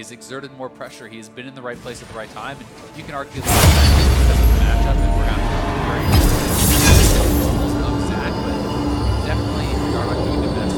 He's exerted more pressure. He's been in the right place at the right time. And you can argue that because of the matchup and perhaps very of Zach, but definitely Darlock doing the best.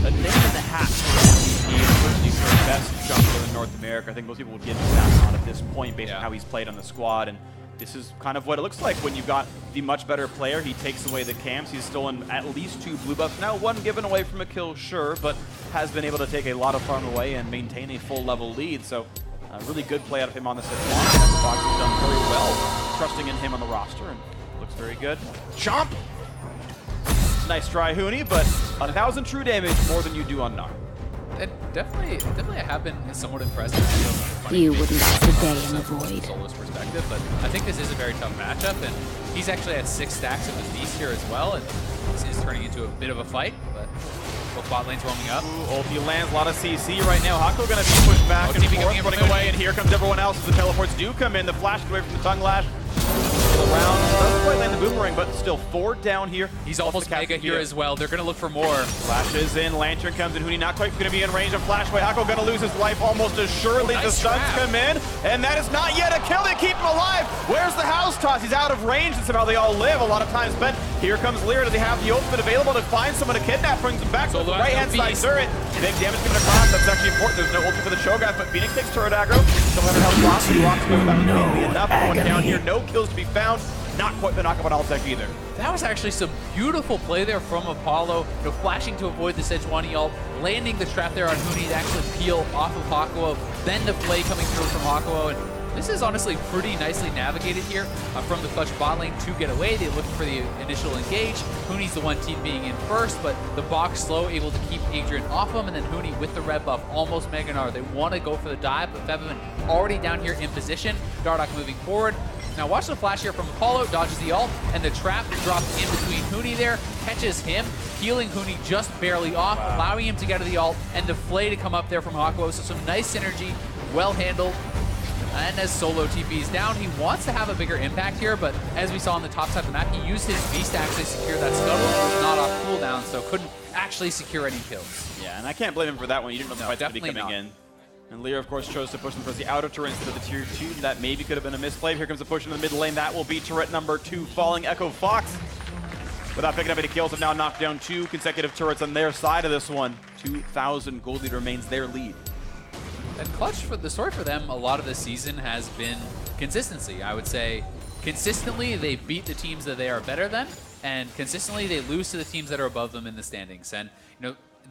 A name in the hat for MVP, certainly for the best jungler in North America. I think most people would give him that on at this point based on how he's played on the squad. And this is kind of what it looks like when you've got the much better player. He takes away the camps. He's stolen at least 2 blue buffs. Now 1 given away from a kill, sure, but has been able to take a lot of farm away and maintain a full level lead. So a really good play out of him on this at launch. Fox has done very well, trusting in him on the roster, and looks very good. Chomp! Nice try, Huni, but 1,000 true damage more than you do on Gnar. And definitely I have been somewhat impressed. You wouldn't last a day in the void. Solo's perspective, but I think this is a very tough matchup, and he's actually at 6 stacks of his beast here as well, and this is turning into a bit of a fight. But both bot lanes roaming up. Ulti lands, a lot of CC right now. Hako going to be pushed back and forth, running away, and here comes everyone else as the teleports do come in. The flash away from the tongue lash. Around, doesn't quite land the boomerang, but still 4 down here. He's almost mega here as well. They're going to look for more. Flashes in, Lantern comes in. Huni not quite going to be in range of flash away. Hako going to lose his life almost assuredly. Nice the stuns come in, and that is not yet a kill. They keep him alive. Where's the house toss? He's out of range, and somehow they all live. A lot of times spent. Here comes Lyra. Do they have the ultimate available to find someone to kidnap? Brings him back to the right-hand side turret. Big damage coming across. That's actually important. There's no ulti for the Cho'Gath, but Phoenix takes turret aggro. 700 health loss. He walks away without nearly enough. One down here. No kills to be found. Not quite the knockup on Altec either. That was actually some beautiful play there from Apollo, flashing to avoid the Sejuani ult, landing the trap there on Huni to actually peel off of Hakuo, then the play coming through from Hakuo, and this is honestly pretty nicely navigated here from the Clutch bot lane to get away. They look for the initial engage. Huni's the one team being in first, but the box slow, able to keep Adrian off him, and then Huni with the red buff, almost Mega Gnar. They want to go for the dive, but Febiven already down here in position. Dardoch moving forward. Now watch the flash here from Apollo, dodges the ult, and the trap drops in between Huni there, catches him, healing Huni just barely off, allowing him to get to the ult, and the flay to come up there from Hakuo. So some nice synergy, well handled. And as Solo TP's down, he wants to have a bigger impact here, but as we saw on the top side of the map, he used his beast to actually secure that scuttle. It was not off cooldown, so couldn't actually secure any kills. Yeah, and I can't blame him for that one. You didn't know the fight's going to be coming in. And Lyra, of course, chose to push them towards the outer turret instead of the tier 2. That maybe could have been a misplay. Here comes the push in the mid lane. That will be turret number 2 falling. Echo Fox, without picking up any kills, have now knocked down 2 consecutive turrets on their side of this one. 2,000 gold lead remains their lead. And Clutch, for the story for them, a lot of this season has been consistency. I would say consistently they beat the teams that they are better than, and consistently they lose to the teams that are above them in the standings. And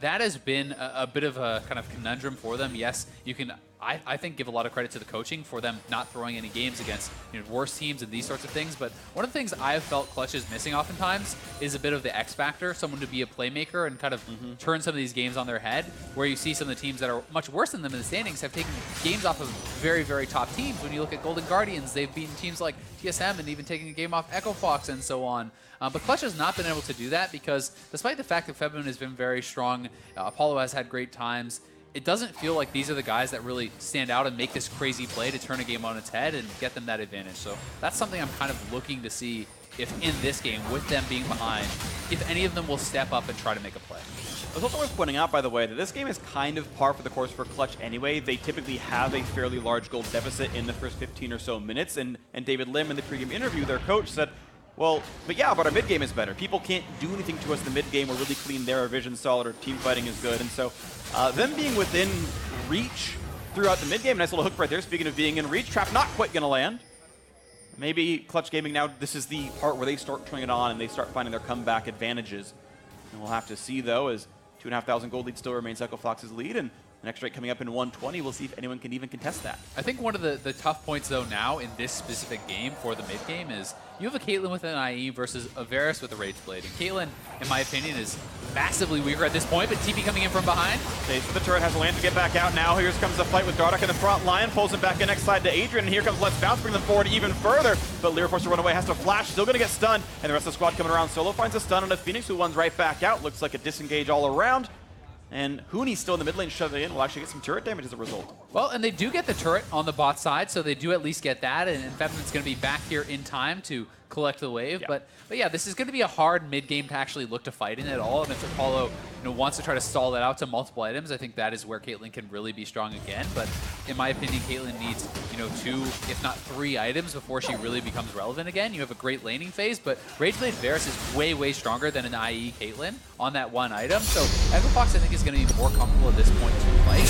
that has been a bit of a kind of conundrum for them. Yes, you can, I think, give a lot of credit to the coaching for them not throwing any games against worse teams and these sorts of things. But one of the things I have felt Clutch is missing oftentimes is a bit of the X factor, someone to be a playmaker and kind of turn some of these games on their head, where you see some of the teams that are much worse than them in the standings have taken games off of very, very top teams. When you look at Golden Guardians, they've beaten teams like TSM and even taking a game off Echo Fox and so on. But Clutch has not been able to do that because despite the fact that Febiven has been very strong, Apollo has had great times, it doesn't feel like these are the guys that really stand out and make this crazy play to turn a game on its head and get them that advantage. So that's something I'm kind of looking to see if in this game, with them being behind, if any of them will step up and try to make a play. It's also worth pointing out, by the way, that this game is kind of par for the course for Clutch anyway. They typically have a fairly large gold deficit in the first 15 or so minutes, and David Lim in the pregame interview, their coach, said, well, but yeah, but our mid game is better. People can't do anything to us in the mid game. We're really clean there. Our vision's solid. Our team fighting is good. And so them being within reach throughout the mid game, nice little hook right there. Speaking of being in reach, trap not quite going to land. Maybe Clutch Gaming now, this is the part where they start turning it on and they start finding their comeback advantages. And we'll have to see, though, as 2,500 gold lead still remains Echo Fox's lead. And the next rate coming up in 120, we'll see if anyone can even contest that. I think one of the tough points, though, now in this specific game for the mid game is you have a Caitlyn with an IE versus a Varus with a Rage Blade. And Caitlyn, in my opinion, is massively weaker at this point, but TP coming in from behind. Stays for the turret, has a land to get back out now. Here comes the fight with Dardoch in the front line, pulls him back in next side to Adrian, and here comes Let's Bounce, bring them forward even further. But Lyra forced to run away, has to flash, still gonna get stunned, and the rest of the squad coming around. Solo finds a stun on a Phoenix, who runs right back out. Looks like a disengage all around. And Huni's still in the mid lane, shoving in. Will actually get some turret damage as a result. Well, and they do get the turret on the bot side, so they do at least get that. And Febiven's going to be back here in time to collect the wave. Yeah. But yeah, this is going to be a hard mid game to actually look to fight in at all. And if Apollo wants to try to stall that out to multiple items, I think that is where Caitlyn can really be strong again. But in my opinion, Caitlyn needs, 2, if not 3 items before she really becomes relevant again. You have a great laning phase, but Rage Blade Varus is way, way stronger than an IE Caitlyn on that one item. So Echo Fox, I think, is going to be more comfortable at this point to play.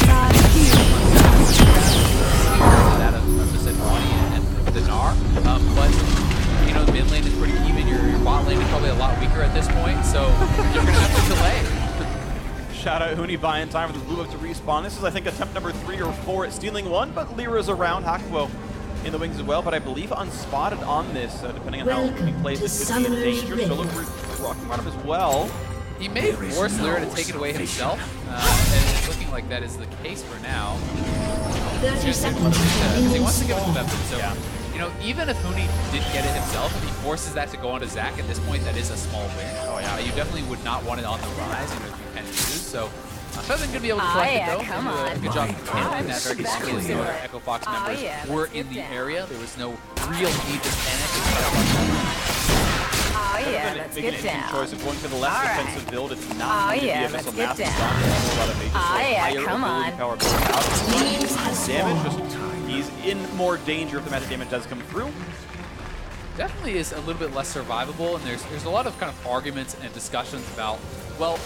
That of just Ronnie and the Gnar. But the mid lane is pretty even. Your bot lane is probably a lot weaker at this point, so you're going to have to delay. Shout out Huni buying time for the blue up to respawn. This is, I think, attempt number 3 or 4 at stealing one, but Lyra's around. Hakuo in the wings as well, but I believe unspotted on this, depending on how he plays. This could be in danger. Solo rocking around him as well. He may force Lyra to take it away himself, and it's looking like that is the case for now. 30 seconds. He wants to give it to Bevin, so even if Huni didn't get it himself, if he forces that to go onto Zach at this point, that is a small win. Oh yeah, you definitely would not want it on the rise, if you can choose. So Bevin could be able to collect it though. Come on. Good job handling that very discreetly. The Echo Fox members were in the area. There was no real need to panic. Let's get down. Choice of going to the left defensive build. It's not going to be a missile massive Come on. Power out. Damage, he's in more danger if the magic damage does come through. Definitely is a little bit less survivable, and there's a lot of kind of arguments and discussions about, well,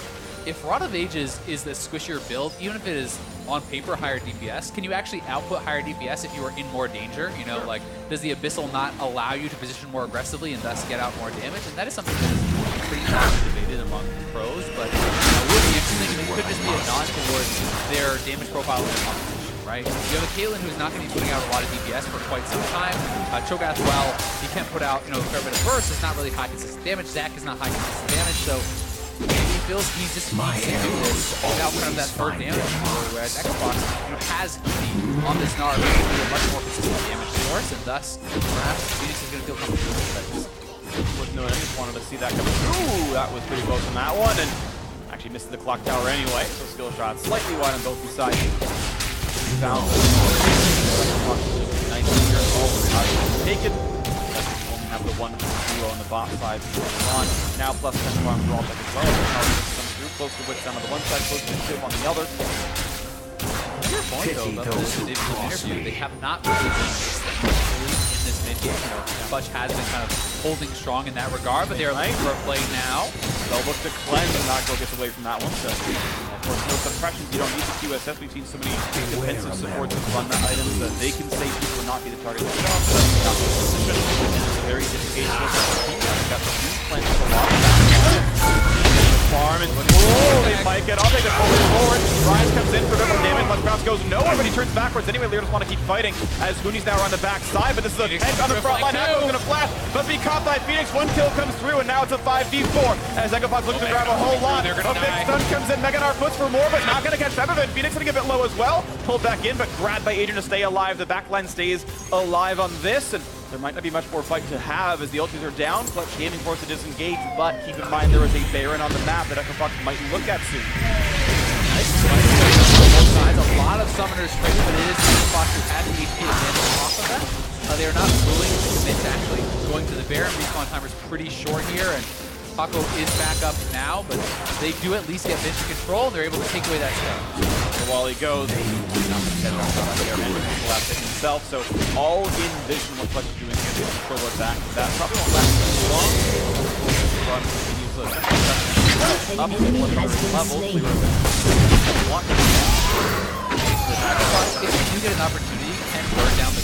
if Rod of Ages is the squishier build, even if it is on paper higher DPS, can you actually output higher DPS if you are in more danger? Like, does the Abyssal not allow you to position more aggressively and thus get out more damage? And that is something that is pretty debated among pros, but it would be interesting. It could just be a nod towards their damage profile in the competition, right? You have a Caitlyn who's not going to be putting out a lot of DPS for quite some time. Cho'Gath, well, he can't put out a fair bit of burst. It's not really high consistent damage. Zach is not high consistent damage, so maybe he feels he just needs to do this without kind of that third damage. Whereas Echo Fox has the on this Gnar basically a much more consistent damage source, and thus perhaps Phoenix is going to feel comfortable with that. Wasn't knowing, I just wanted to see that coming through. That was pretty close on that one, and actually missed the clock tower anyway. So skill shot slightly wide on both sides. Found nice here. Taken. Have the 1 duo on the bot side on. Now plus 10 farm draw back as well. Comes through close to Wits down on the one side, close to Shiv on the other. Your point though about the digital interview, they have not really been in this mid game. Clutch has been kind of holding strong in that regard, but they're looking for a play now. They'll look to cleanse, and Nocto gets away from that one. So of course, no suppressions. You don't need the QSS. We've seen so many defensive supports with run that items that they can say people will not be the target themselves. Not the position. It's a very disengaged team. Got the huge cleanse a lot. Farm and they might get off. They can pull it forward. Rise comes in for double damage. Lunch bounce goes nowhere, but he turns backwards anyway. Lear just want to keep fighting as Huni's now on the back side, but this is a tank on the front line. Echo's going to flash, but be caught by Phoenix. 1 kill comes through, and now it's a 5v4 as Echo Fox looks to grab a whole lot. A big stun comes in. Meganar puts for more, but not going to catch Bevin. Phoenix going to get a bit low as well. Pulled back in, but grabbed by Adrian to stay alive. The backline stays alive on this, and there might not be much more fight to have as the ultis are down. Clutch Gaming forced to disengage, but keep in mind there is a Baron on the map that Echo Fox might look at soon. Nice both sides, a lot of summoners straight, but it is Echo Fox who has the HP advantage off of that. They are not willing to commit to actually going to the Baron. Respawn timer is pretty short here, and Paco is back up now, but they do at least get vision control, and they're able to take away that spell. So while he goes, he's not going to get himself, so all in vision what Clutch is doing here to control it back. That probably won't last too long. Run continues to up to 100 levels. If you do get an opportunity, you can burn down the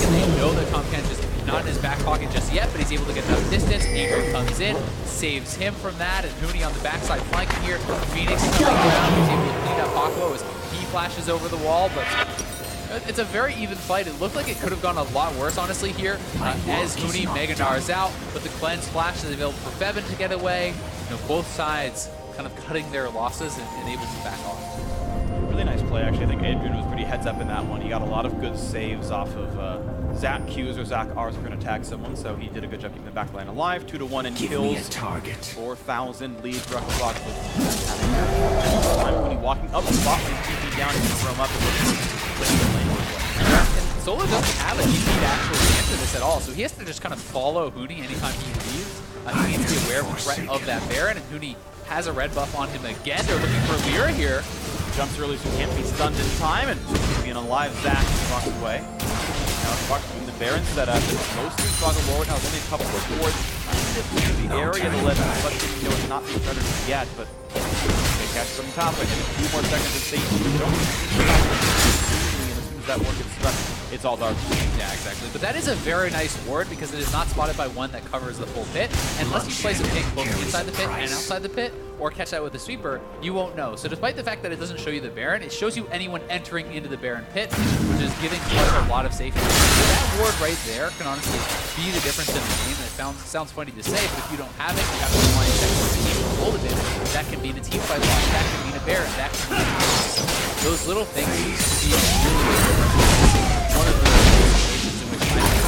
and they know that Tom Ken's just not in his back pocket just yet, but he's able to get enough distance. Adrian comes in, saves him from that, and Huni on the backside flanking here. Phoenix coming around, he's able to clean up Paco as he flashes over the wall, but it's a very even fight. It looked like it could have gone a lot worse, honestly, here. As Huni, Meganar is out, but the cleanse flash is available for Bevin to get away. Both sides kind of cutting their losses and able to back off. Really nice play, actually. I think Adrian was pretty heads up in that one. He got a lot of good saves off of Zach Q's or Zach R's going to tag someone, so he did a good job keeping the back line alive. 2-1 in kills. 4,000 leads for Echo Fox with when he walking up the bot lane, TP down, and roam up and Solo doesn't have a DP to actually answer this at all, so he has to just kind of follow Huni anytime he leaves. He needs to be aware of the threat of that Baron, and Huni has a red buff on him again. They're looking for Lyra here. Jumps early so he can't be stunned in time, and being alive, Zach walks away. Now Fox doing the Baron setup. It's mostly Froggle Lord. Now, there's only a couple of wards in the area to let Clutch know it's not being threatened yet, but they catch some top lane. A few more seconds of safety. They don't and as soon as that ward gets struck, it's all dark. Yeah, exactly. But that is a very nice ward because it is not spotted by one that covers the full pit. Unless you place a pick both inside the pit and outside the pit, or catch that with a sweeper, you won't know. So despite the fact that it doesn't show you the Baron, it shows you anyone entering into the Baron pit, which is giving Clutch a lot of safety. That ward right there can honestly be the difference in the game. It sounds funny to say, but if you don't have it, you have to rely on the team for full advantage. That can mean a team fight loss, that can mean a Baron, that can mean those little things can be really one of the situations in which I think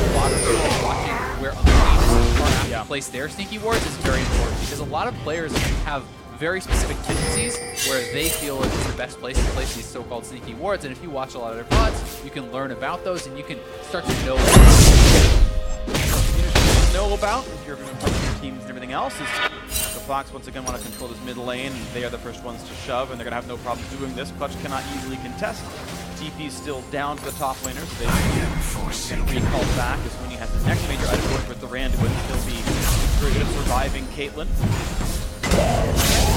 a lot of people watching where other teams have to place their sneaky wards is very important, because a lot of players have very specific tendencies where they feel it's the best place to place these so-called sneaky wards, and if you watch a lot of their VODs, you can learn about those and you can start to know about if you're going to play your teams and everything else is the Fox once again want to control this mid lane, and they are the first ones to shove, and they're going to have no problem doing this. Clutch cannot easily contest. TP's still down to the top laners, so they can recall back as Huni has the next major item work with the Rand, who would still be very good at surviving Caitlyn.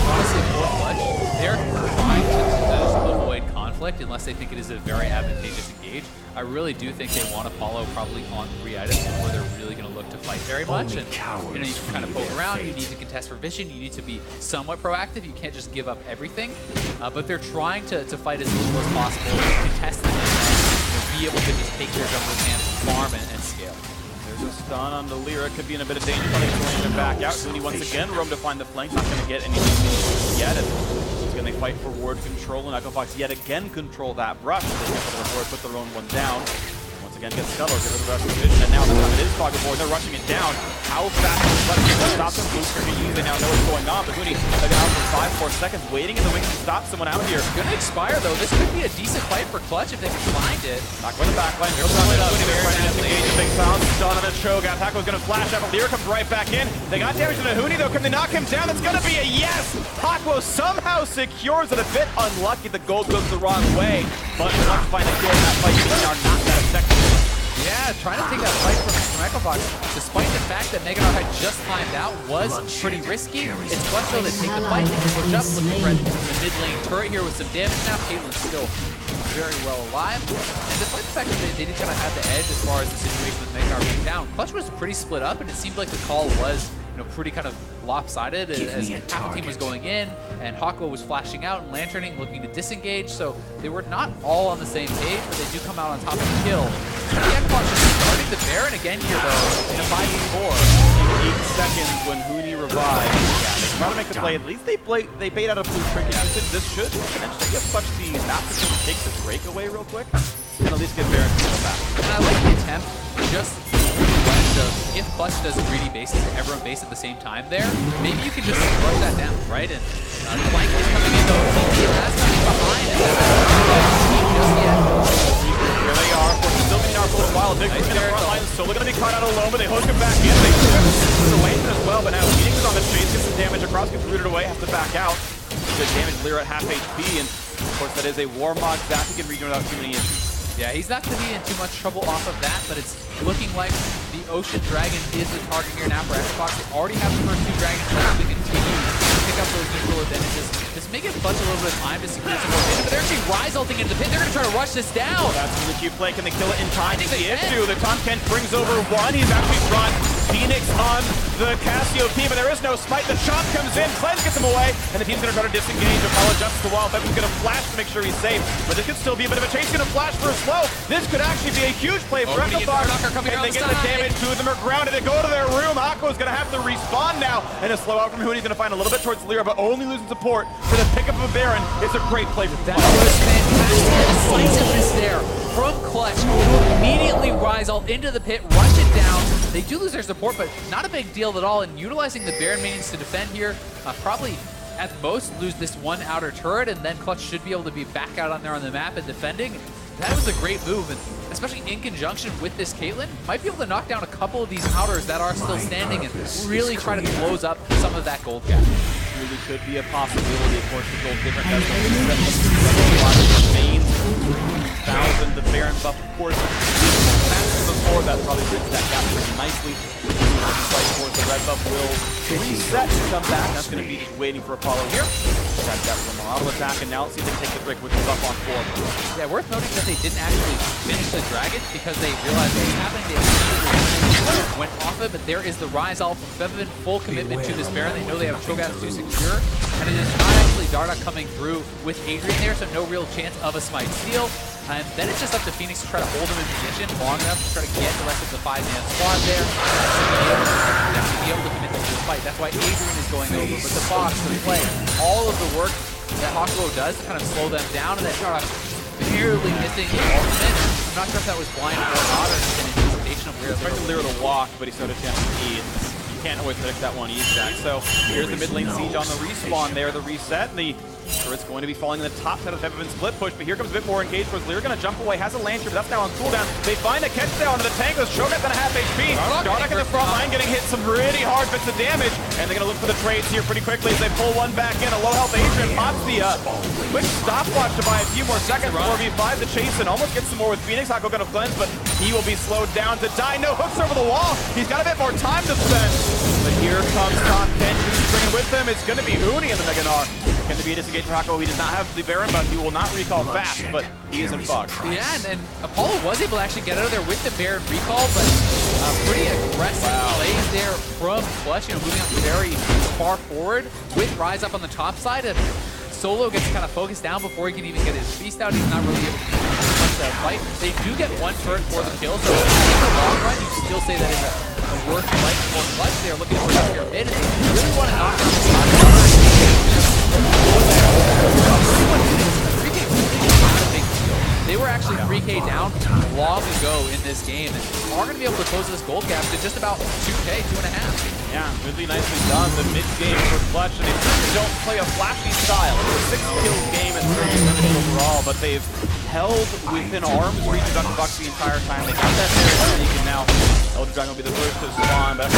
Honestly, for Clutch, they're trying to avoid conflict unless they think it is a very advantageous engage. I really do think they want to follow probably on 3 items before they're really going to look to fight very much. And you know, you can kind of poke around, you need to contest for vision, you need to be somewhat proactive, you can't just give up everything. But they're trying to fight as little as possible, contest them, and be able to just take their jungle camp, farm, and scale. There's a stun on the Lyra, could be in a bit of danger, probably going to back out. Huni once again, roam to find the flank, not going to get anything yet. Can they fight for ward control, and Echo Fox yet again control that brush. They get the ward, put their own one down. Once again, get Scuttle, get rid of the rest of the vision, and now the time it is Froggle Lord, they're rushing it down. How fast is Clutch to stop them? Booster can use, they now know what's going on, but Huni has been out for 5 more seconds, waiting in the wings to stop someone out here. It's gonna expire though. This could be a decent fight for Clutch if they can find it. Not going to backline, they're trying to engage a big pound. Stun on a choke, Attackle's gonna flash up, Lyra comes right back in. They got damage to the Huni though, can they knock him down? It's gonna be a yes! Hakwo somehow secures it, a bit unlucky, the gold goes the wrong way, but Clutch find a kill in that fight, they are not that effective. Yeah, trying to take that fight from Echo Fox, despite the fact that Megadar had just timed out, was pretty risky. It's Clutch though that take the fight, they can push up, looking for the mid lane turret here with some damage now. Caitlyn's still very well alive. And despite the fact that they did kind of have the edge as far as the situation with Megadar being down, Clutch was pretty split up, and it seemed like the call was pretty kind of lopsided as half the team was going in, and Hakwo was flashing out and lanterning, looking to disengage, so they were not all on the same page, but they do come out on top of the kill. The Ekbox just starting the Baron again here though, in a 5v4. 8 seconds when Huni revives. Yeah, they try to make the play. At least they bait out a blue trinket. This should potentially give Clutch the map to take the break away real quick, and at least get Baron to go back. And I like the attempt, just if Clutch does greedy bases and everyone base at the same time there, maybe you can just rush that down, right? And Flank is coming in though, that's coming behind, and just yet. Here they are, for still being out for a while. Big push in the front line, Solo gonna be caught out alone, but they hook him back in. They put away as well, but now Phoenix is on the chase, gets some damage across, gets rooted away, has to back out. Good damage, Lyra at half HP, and of course that is a Warmog that he can regen without too many issues. Yeah, he's not going to be in too much trouble off of that, but it's looking like the Ocean Dragon is the target here now for Xbox. They already have the first 2 dragons left to continue to pick up those neutral advantages. This may give Clutch a little bit of time to secure some more vision, but they're actually Rise ulting into the pit. They're going to try to rush this down. That's the cute play. Can they kill it in time? It's the issue. The Tom Kent brings over 1. He's actually brought Phoenix on the Cassiopeia, but there is no smite. The chop comes in, Cleanse gets him away, and the team's going to try to disengage. Apollo adjusts the wall. Bevan's going to flash to make sure he's safe, but this could still be a bit of a chase. Going to flash for a slow. This could actually be a huge play for Echo Fox, and they get the damage. 2 of them are grounded. They go to their room. Akko's going to have to respawn now, and a slow out from Huni. He's going to find a little bit towards Lyra, but only losing support for the pickup of a Baron. It's a great play for that. Was fantastic. Decisiveness there from Clutch, who immediately rise all into the pit, rush it down. They do lose their support, but not a big deal at all. And utilizing the Baron minions to defend here, probably at most lose this 1 outer turret, and then Clutch should be able to be back out on there on the map and defending. that was a great move, and especially in conjunction with this Caitlyn, might be able to knock down a couple of these outers that are still standing and really try to close up some of that gold gap. Really could be a possibility. Of course, the gold different as a lot of mains. 1,000, the Baron buff, of course. Before that probably bridges that gap pretty nicely. Fight towards the red buff will reset and come back. That's going to be just waiting for Apollo here. Got that Morado attack, and now let's see if they take the brick, which is up on 4. Yeah, worth noting that they didn't actually finish the dragon because they realized what was happening. They went off it, but there is the Rise All from Febiven, full commitment to this Baron. They know they have Cho'Gath to secure, and it is not actually Darda coming through with Adrian there, so no real chance of a Smite steal. And then it's just up to Phoenix to try to hold him in position long enough to try to get the rest of the 5-man squad there and be able to commit them to the fight. That's why Adrian is going over, but the box, the play, all of the work that Hakuo does to kind of slow them down, and then Darda barely missing the ultimate. I'm not sure if that was blind or not, or just an anticipation of where he tried to lure the walk, but he started chanting E. You can't always predict that one E-stack. So here's the mid lane siege on the respawn there, the reset, and the turret's going to be falling in the top side of the Febiven split push, but here comes a bit more engaged towards Lear. Going to jump away, has a lantern, but that's now on cooldown. They find a catch down onto the tank. Cho'Gath going to have HP. Dardak in the front line getting hit some really hard bits of damage, and they're going to look for the trades here pretty quickly as they pull one back in. A low health Adrian pops the quick stopwatch to buy a few more seconds. 4v5 the chase and almost gets some more with Phoenix. Hako going to cleanse, but he will be slowed down to die. No hooks over the wall. He's got a bit more time to spend. But here comes top 10. Who's bringing with them? It's going to be Uni in the Mega Gnar. Going to be a disengage for Hako. He does not have the Baron, but he will not recall fast, but he is in fog. Yeah, and Apollo was able to actually get out of there with the Baron recall, but pretty aggressive plays there from Clutch, you know, moving up very far forward with Rise up on the top side. And Solo gets kind of focused down before he can even get his beast out. He's not really able to much that fight. They do get one turret for the kill, so in the long run, you still say that is a worth fight for Clutch. They're looking for your mid, and they really want to knock down the top. They were actually 3K down long ago in this game, and are going to be able to close this gold gap to just about 2K, 2.5. Yeah, really nicely done. The mid-game for Clutch, and they certainly don't play a flashy style. It's a 6-kill game at 30 overall, but they've held within arm's reach of Dr. Bucks the entire time. They got that there, and can now Elder Dragon will be the first to spawn, but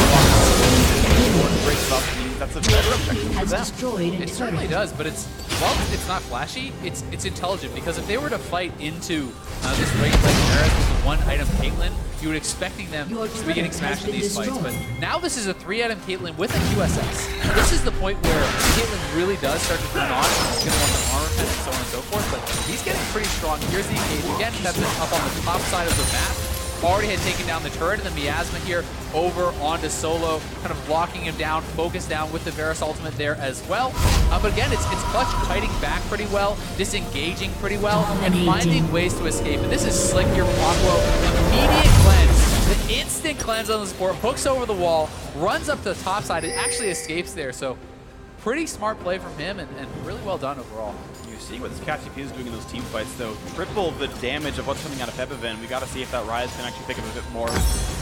breaks up. That's a better objective for them. It certainly does, but while it's not flashy, it's intelligent, because if they were to fight into this ranked like with the one-item Caitlyn, you would expecting them to be getting smashed in these fights. But now this is a 3-item Caitlyn with a QSS. This is the point where Caitlyn really does start to turn on. He's going to want the armor pen and so on and so forth, but he's getting pretty strong. Here's the engage again. That's up on the top side of the map. Already had taken down the turret, and the Miasma here over onto Solo, kind of blocking him down, focused down with the Varus ultimate there as well. But again, it's Clutch fighting back pretty well, disengaging pretty well, and finding ways to escape. And this is slick here from Aquo. Immediate cleanse, the instant cleanse on the support, hooks over the wall, runs up to the top side. It actually escapes there, so pretty smart play from him, and really well done overall. You're seeing what this CatCP is doing in those team fights, though. Triple the damage of what's coming out of Febiven. We got to see if that Rise can actually pick up a bit more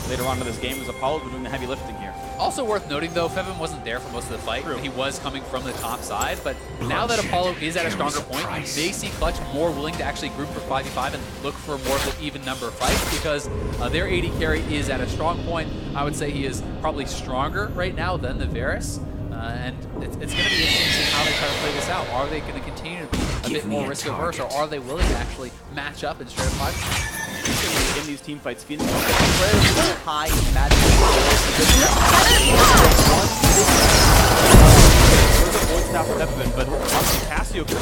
later on in this game, as Apollo's been doing the heavy lifting here. Also worth noting, though, Febiven wasn't there for most of the fight. True. He was coming from the top side, but now that Apollo is at a stronger point, they see Clutch more willing to actually group for 5v5 and look for more of an even number of fights, because their AD carry is at a strong point. I would say he is probably stronger right now than the Varus. And it's going to be interesting to see how they try to play this out. Are they going to continue to be a bit more risk-averse, or are they willing to actually match up and straight up fight? In these team fights, Phoenix is incredibly high in magic. Voice now for Febiven, but obviously Cassio could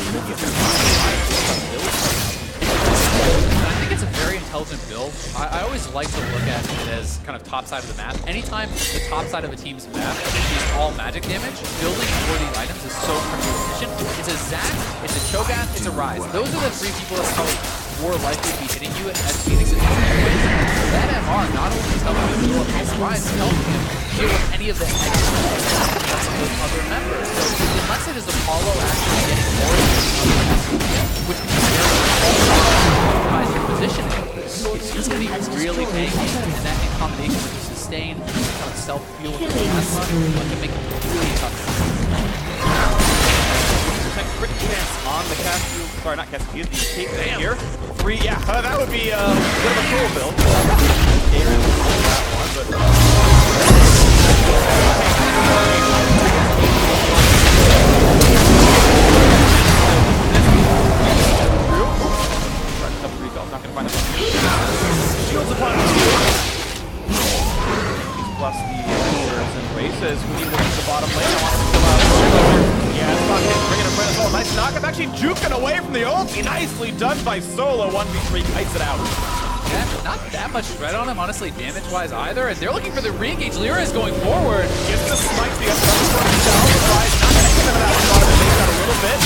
I think it's a very intelligent build. I always like to look at it as kind of top side of the map. Anytime the top side of a team's map is all magic damage, building for these items is so efficient. It's a Zac, it's a Cho'Gath, it's a Rise. Those are the 3 people that's probably more likely to be hitting you as Phoenix is doing. That MR not only is helping him deal with his Rise, it's helping him deal with any of the other members. So unless it is Apollo actually getting more which can be very positioning, he's going to be really paying, and that in combination with the sustain, kind of self-fuel with the Miasma, can make it really tough. Crit chance on the Cassio, sorry, not Cassio, the Caitlyn here. 3. Yeah, that would be a bit of a cool build. Aaron will that one, but... Not gonna find the shields upon 2. Plus the shoulders and races. Who needs to the bottom lane? I want to kill out. Yeah, it's not getting bringing a friend as well. Nice knockup. Actually juking away from the ulti. Nicely done by Solo. 1v3 kites it out. Yeah, not that much threat on him, honestly, damage-wise either. And they're looking for the re-engage. Lyra is going forward. Gets the smite. The other for himself. Surprise. Not gonna hit him out. Thought of it. Makes out a little bit.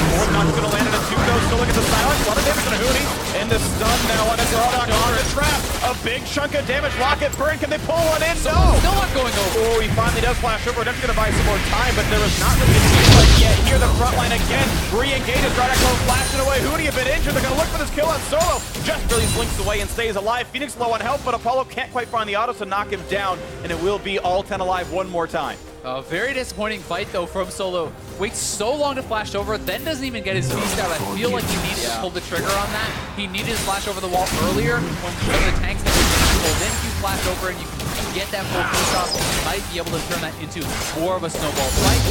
More not gonna land in a 2 though. Still look at the silence. A lot of damage on a Hootie. And the stun now on his Rodok on a trap. A big chunk of damage. Rocket burn. Can they pull one in? No. Still not going over. Oh, he finally does flash over. That's gonna buy some more time, but there was not really a team fight yet. Here the front line again. Re-engages. Rodok goes flashing away. Hootie a bit injured. They're gonna look for this kill on Solo. Just really slinks away and stays alive. Phoenix low on health, but Apollo can't quite find the auto to knock him down, and it will be all 10 alive one more time. A very disappointing fight, though, from Solo. Waits so long to flash over, then doesn't even get his feast out. I feel like he needed to pull the trigger on that. He needed to flash over the wall earlier when one of the tanks had been pulled. Then you flash over and you can get that full feast off. You might be able to turn that into more of a snowball fight.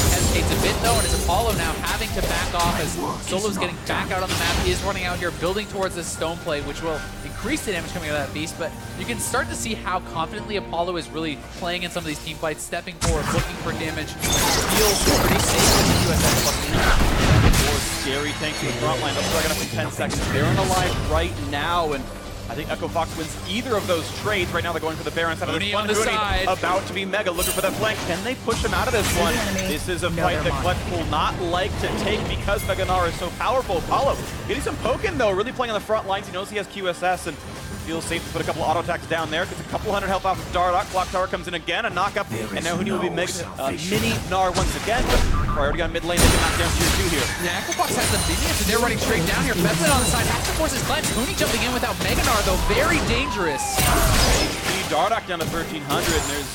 Hesitates a bit, though, and it's Apollo now having to back off as Solo's getting back out on the map. He is running out here, building towards this stone plate, which will increase the damage coming out of that beast, but you can start to see how confidently Apollo is really playing in some of these team fights, stepping forward, looking for damage. Feels pretty safe with the USS plus 3. More scary tanks in the front line. They're still up in 10 seconds. They're unalive right now, and I think Echo Fox wins either of those trades. Right now they're going for the Baron side of this one. On the side. About to be Mega, looking for that flank. Can they push him out of this one? This is a fight that Clutch will not like to take because Mega Gnar is so powerful. Apollo getting some poking though, really playing on the front lines. He knows he has QSS and feels safe to put a couple auto attacks down there. Gets a couple hundred health off of Dardock. Clock Tower comes in again, a knockup, and now Hootie will be mini Gnar once again. But priority on mid lane, they can knock down tier 2 here. Yeah, Echo Fox has the minions, and they're running straight down here. Feslin on the side has to force his cleanse. Hootie jumping in without Mega Gnar, though, very dangerous. Dardock down to 1300, and there's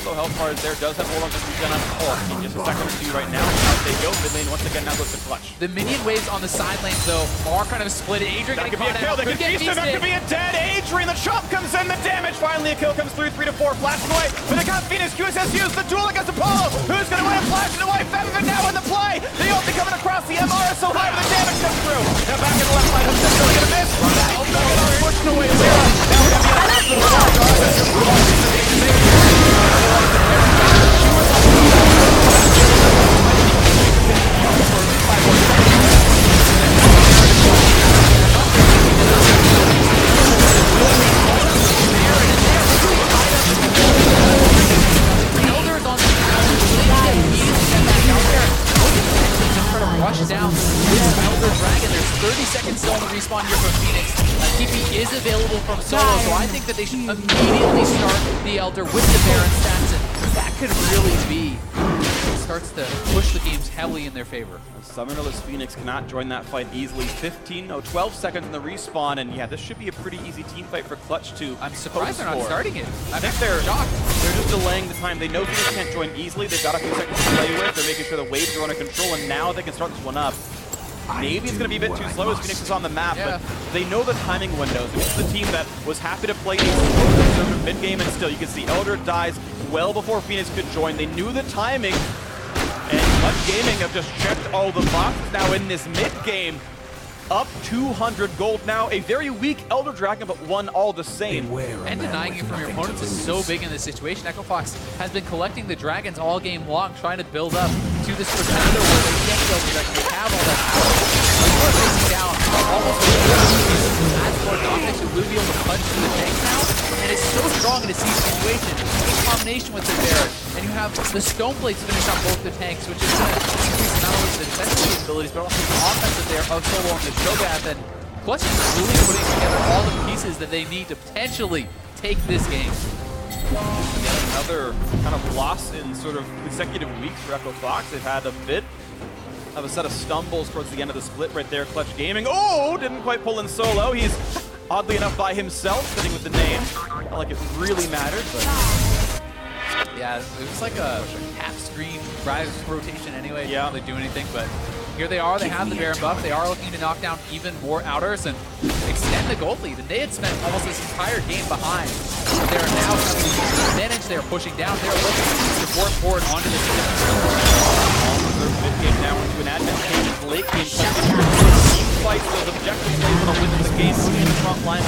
low health bars there. Does have hold on to regen on Hulk in just a second or two right now. Out they go. Mid lane once again now goes to Clutch. The minion waves on the side lanes, though, are kind of split. Adrian that getting could be a kill. That could feast him. That could be a dead Adrian. The chop comes in. The damage. Finally a kill comes through. 3 to 4. Flashing away. But they got Phoenix. QSS used the duel against Apollo. Who's going to win? Flashing away. Femin now in the play. The ulti coming across the MR is so high. The damage comes through. Now back in the left line. Who's going to miss? That pushing away. Lyra. Now we're going to be rush down this Elder Dragon. There's 30 seconds still on the respawn here from Phoenix. TP is available from Solo, so I think that they should immediately start the Elder with the Baron stats, and that could really be starts to push the games heavily in their favor. Summonerless Phoenix cannot join that fight easily. 12 seconds in the respawn, and yeah, this should be a pretty easy team fight for Clutch to I'm surprised they're not starting it. I think they're shocked. They're just delaying the time. They know Phoenix can't join easily. They've got a few seconds to play with. They're making sure the waves are under control, and now they can start this one up. Maybe it's going to be a bit too slow as Phoenix is on the map, but they know the timing windows. This is a team that was happy to play a conservative mid-game, and still, you can see Elder dies well before Phoenix could join. They knew the timing, and Clutch Gaming have just checked all the boxes now in this mid-game. Up 200 gold now. A very weak Elder Dragon, but one all the same. And denying it from your opponents is so big in this situation. Echo Fox has been collecting the dragons all game long, trying to build up to this crescendo where they get the Elder Dragon. They have all that power. You're facing down almost adds more dominance. You will be able to punch through the tank now. And it's so strong in a siege situation. In combination with the Baron. And you have the stone plates finish on both the tanks, which is going to increase not only the defensive capabilities, but also the offensive there of Solo on the Shogath. And Clutch is really putting together all the pieces that they need to potentially take this game. Again, another kind of loss in sort of consecutive weeks for Echo Fox. They've had a bit of a set of stumbles towards the end of the split right there. Clutch Gaming, oh, didn't quite pull in Solo. He's oddly enough by himself, sitting with the name. Not like it really mattered, but... Yeah, it was like a half-screen rise rotation anyway. Yeah. Didn't really do anything, but Here they are, they have the Baron buff, they are looking to knock down even more outers and extend the gold lead. And they had spent almost this entire game behind. But they are now having the advantage, they are pushing down, they are looking to support forward onto the team. Mid-game now into an advantageous late game team fights those objectives they want to win the game in the front line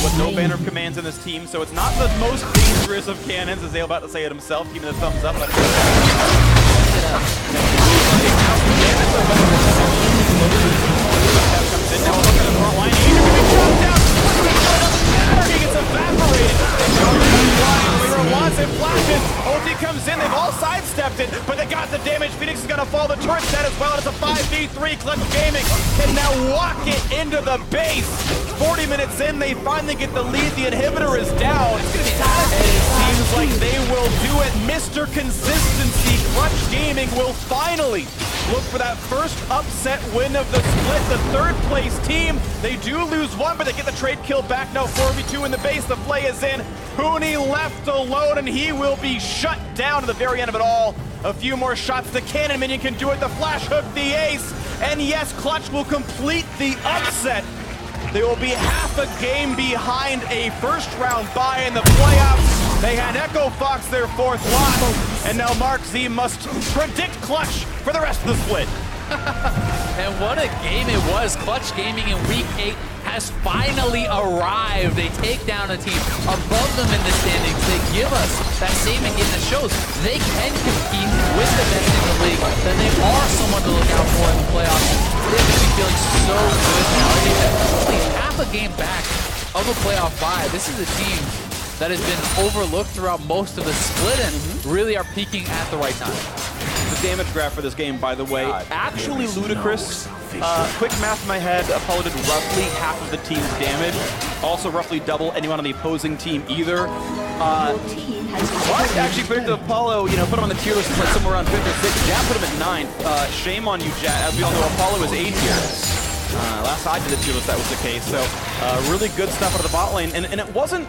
with no banner of commands in this team, so it's not the most dangerous of cannons, as Zale about to say it himself, giving the thumbs up. But comes in now, look at the front line. He's going to be dropped down. Doesn't matter. He gets evaporated. Wants it flashes. Ulti comes in. They've all sidestepped it, but they got the damage. Phoenix is going to fall. The turret's dead as well. It's a 5v3. Clutch Gaming can now walk it into the base. 40 minutes in, they finally get the lead. The inhibitor is down. And it seems like they will do it. Mr. Consistency, Clutch Gaming will finally look for that first upset win of the split. The third place team, they do lose one, but they get the trade kill back. Now 4v2 in the base, the play is in. Huni left alone, and he will be shut down at the very end of it all. A few more shots, the cannon minion can do it, the flash hook, the ace, and yes, Clutch will complete the upset. They will be half a game behind a first round bye in the playoffs. They had Echo Fox their fourth loss, and now Mark Z must predict Clutch for the rest of the split. And what a game it was. Clutch Gaming in Week 8 has finally arrived. They take down a team above them in the standings. They give us that statement game that shows they can compete with the best in the league, that they are someone to look out for in the playoffs. They're going to be feeling so good now. I think that only half a game back of a playoff bye. This is a team that has been overlooked throughout most of the split and really are peaking at the right time. The damage graph for this game, by the way, actually ludicrous. Quick math in my head, Apollo did roughly half of the team's damage. Also roughly double anyone on the opposing team either. What actually predicted Apollo, you know, put him on the tier list like somewhere around 5th or 6th. Jat put him at 9th. Shame on you, Jat. As we all know, Apollo is 8th here. Last I did the tier list, that was the case. So really good stuff out of the bot lane. And it wasn't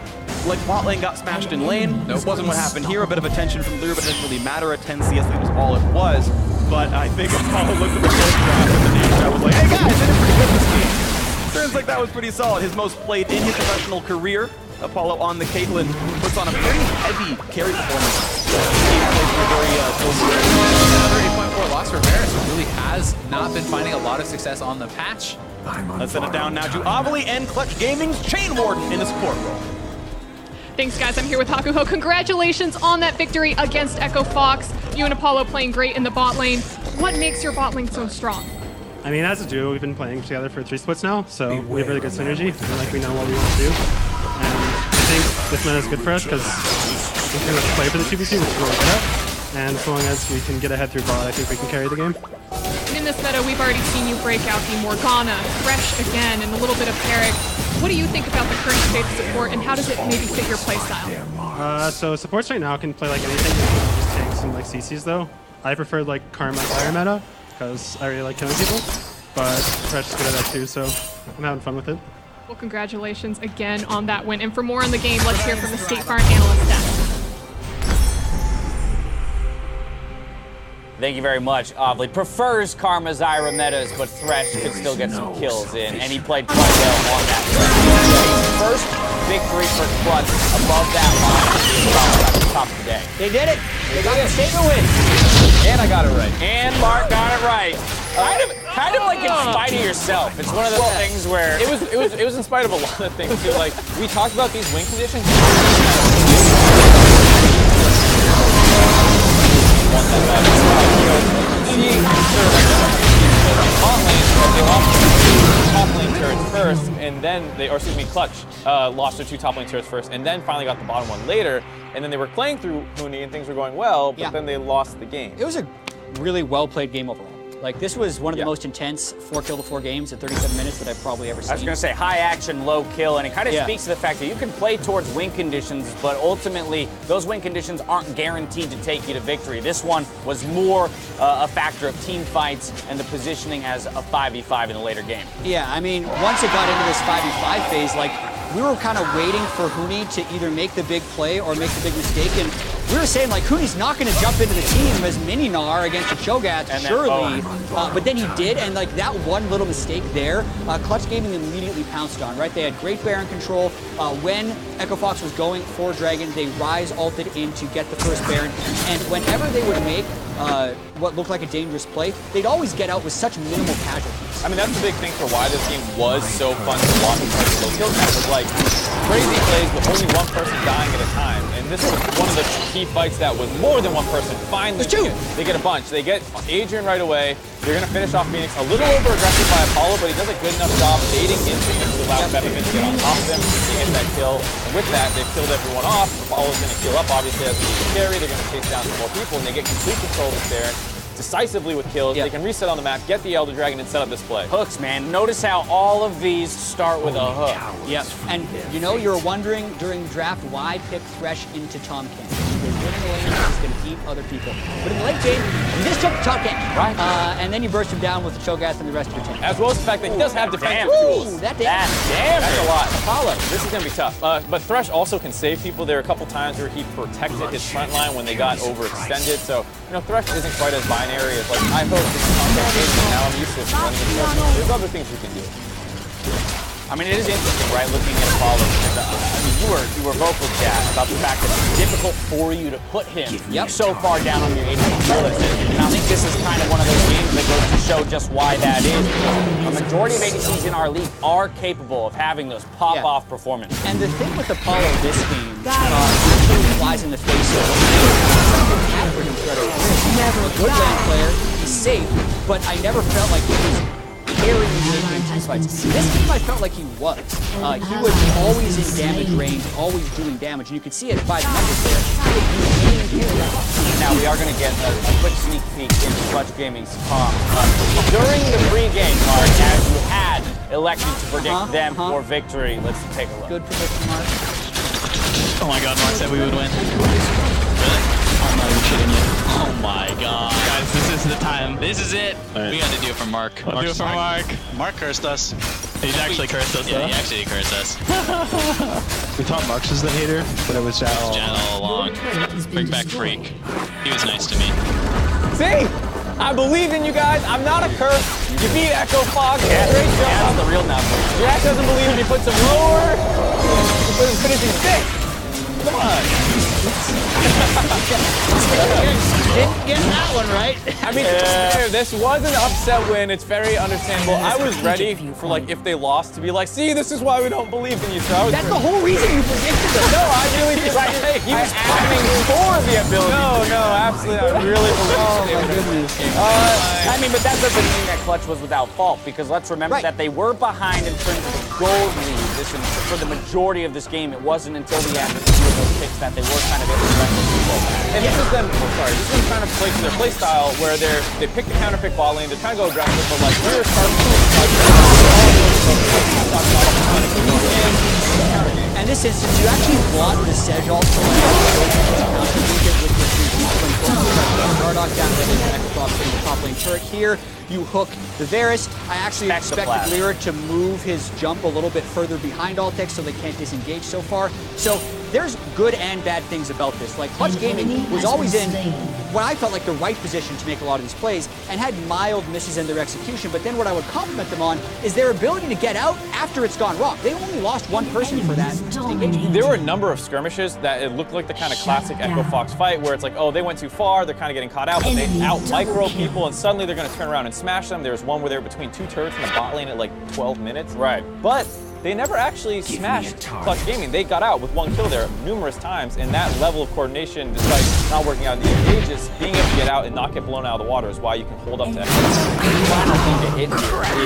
like bot lane got smashed in lane. Nope. This wasn't what happened here. A bit of attention from Lure, but it didn't really matter. At 10 CS, that was all it was. But I think Apollo looked at the gold graph and the name shot was like, hey guys, they did pretty good this game. Turns like that was pretty solid. His most played in his professional career. Apollo on the Caitlyn puts on a pretty heavy carry performance. Another 8.4 loss for Varus, who really has not been finding a lot of success on the patch. Let's send it down now to Avali and Clutch Gaming's Chain Warden in the support role. Thanks, guys. I'm here with Hakuho. Congratulations on that victory against Echo Fox. You and Apollo playing great in the bot lane. What makes your bot lane so strong? I mean, as a duo, we've been playing together for 3 splits now, so we have really good synergy. I feel like we know what we want to do. And I think this meta is good for us because we can pretty much play for the 2v2, which is really good at. And as long as we can get ahead through bot, I think we can carry the game. And in this meta, we've already seen you break out the Morgana, Thresh again, and a little bit of Peric. What do you think about the current state of support, and how does it maybe fit your playstyle? So supports right now can play like anything. You can just take some like CCs though. I prefer like Karma Fire meta because I really like killing people. But Thresh is good at that too, so I'm having fun with it. Well, congratulations again on that win. And for more on the game, let's hear from the State Farm analyst desk. Thank you very much. Avli prefers Karma Zyra metas, but Thresh could still get some kills in, and he played quite well on that. First victory for Clutch above that line at the top of the day. They did it. They got the statement win. And I got it right. And Mark got it right. Kind of like in spite of yourself. It's one of those things where it was in spite of a lot of things too. Like we talked about these win conditions. Top lane turrets first, and then Clutch lost their 2 top lane turrets first, and then finally got the bottom one later, and then they were playing through Huni and things were going well, but then they lost the game. It was a really well-played game overall. Like, this was one of the most intense 4-kill-to-4 games in 37 minutes that I've probably ever seen. I was going to say high action, low kill, and it kind of speaks to the fact that you can play towards win conditions, but ultimately those win conditions aren't guaranteed to take you to victory. This one was more a factor of team fights and the positioning as a 5v5 in the later game. Yeah, I mean, once it got into this 5v5 phase, like, we were kind of waiting for Huni to either make the big play or make the big mistake, and we were saying, like, Huni's not going to jump into the team as Mini-Gnar against the Cho'Gath, surely. But then he did, and like that one little mistake there, Clutch Gaming immediately pounced on, right? They had great Baron control. When Echo Fox was going for Dragon, they Rise ulted in to get the first Baron, and whenever they would make what looked like a dangerous play, they'd always get out with such minimal casualties. I mean, that's the big thing for why this game was so fun to watch. Kill count was like crazy plays with only one person dying at a time. And this was one of the key fights that was more than one person. Finally, they get a bunch. They get Adrian right away. They're going to finish off Phoenix. A little over-aggressive by Apollo, but he does a good enough job baiting into him to allow Peppermint to get on top of him. He gets that kill. And with that, they've killed everyone off. Apollo's going to heal up, obviously, as a carry. They're going to chase down some more people, and they get complete control of this Baron decisively with kills. They can reset on the map, get the Elder Dragon, and set up this play. Hooks, man. Notice how all of these start with a hook. Yep. And you know, you're wondering during the draft why pick Thresh into Tahm Kench. Because winning the lane is going to keep other people. But in the late game, you just took Tahm Kench. Right. And then you burst him down with the Cho'Gath and the rest of your team. As well as the fact that he does have defensive tools. That's a lot. Apollo, this is going to be tough. But Thresh also can save people. There were a couple times where he protected his front line when they got overextended. So, you know, Thresh isn't quite as binary as like, I hope this is content, now I'm used to running it. There's other things we can do. I mean, it is interesting, right, looking at Apollo. I mean, you were vocal, Jack, about the fact that it's difficult for you to put him so far down on your HP list. And I think this is kind of one of those games that goes to show just why that is. A majority of ADCs in our league are capable of having those pop-off performances. And the thing with Apollo this game actually flies in the face of never a good lane player. He's safe, but I never felt like he was carrying the game in team fights. This game I felt like he was. He was always in damage range, always doing damage, and you could see it by the numbers there. Now we are going to get a quick sneak peek into Clutch Gaming's Tahm. During the pre-game card, as you had elected to predict them for victory, let's take a look. Good prediction, Mark. Oh my god, Mark said we would win. Really? I'm not even kidding you. Oh my god. Guys, this is the time. This is it. Right. We got to do it for Mark. I'll do it for Mark. Mark cursed us. He's actually cursed us, though. He actually cursed us. We thought Marks was the hater, but it was Jan all Jan all along. Bring back Freak. He was nice to me. See? I believe in you guys. I'm not a curse. You beat Echo Fox. Great job. That's the real number. Jack doesn't believe him. He puts him lower. He puts him finishing 6th. Come on. Didn't get that one right. I mean, this was an upset win. It's very understandable. I was ready for, like, if they lost, to be like, see, this is why we don't believe in you. So I was That's the whole reason you predicted it. No, I really did. He was aiming for the ability. No, absolutely. I really believe in it. I mean, but that doesn't mean that Clutch was without fault, because let's remember that they were behind in terms of the gold lead. For the majority of this game, it wasn't until the end of those picks that they were kind of able to run the people. And this is them, this is kind of play to their play style where they pick the counter pick bot lane, they're trying to go aggressive, but like we're starting in this instance, you actually want the Sedge ult to counter with the 3 people and Gardock down there, Echo Fox in the top lane turret here. You hook the Varus. I actually expected Lyra to move his jump a little bit further behind Altex so they can't disengage so far. So there's good and bad things about this. Like, Clutch Gaming was always in what I felt like the right position to make a lot of these plays and had mild misses in their execution. But then what I would compliment them on is their ability to get out after it's gone wrong. They only lost one person for that engagement. There were a number of skirmishes that it looked like the kind of classic Echo Fox fight where it's like, oh, they went too far, they're kind of getting caught out, but they out-micro people, and suddenly they're going to turn around and smash them. There's one where they were between 2 turrets in the bot lane at like 12 minutes. Right. But they never actually smashed Clutch Gaming. They got out with 1 kill there numerous times, and that level of coordination, despite not working out in the engages, being able to get out and not get blown out of the water is why you can hold up to Echo Fox. The final thing to hit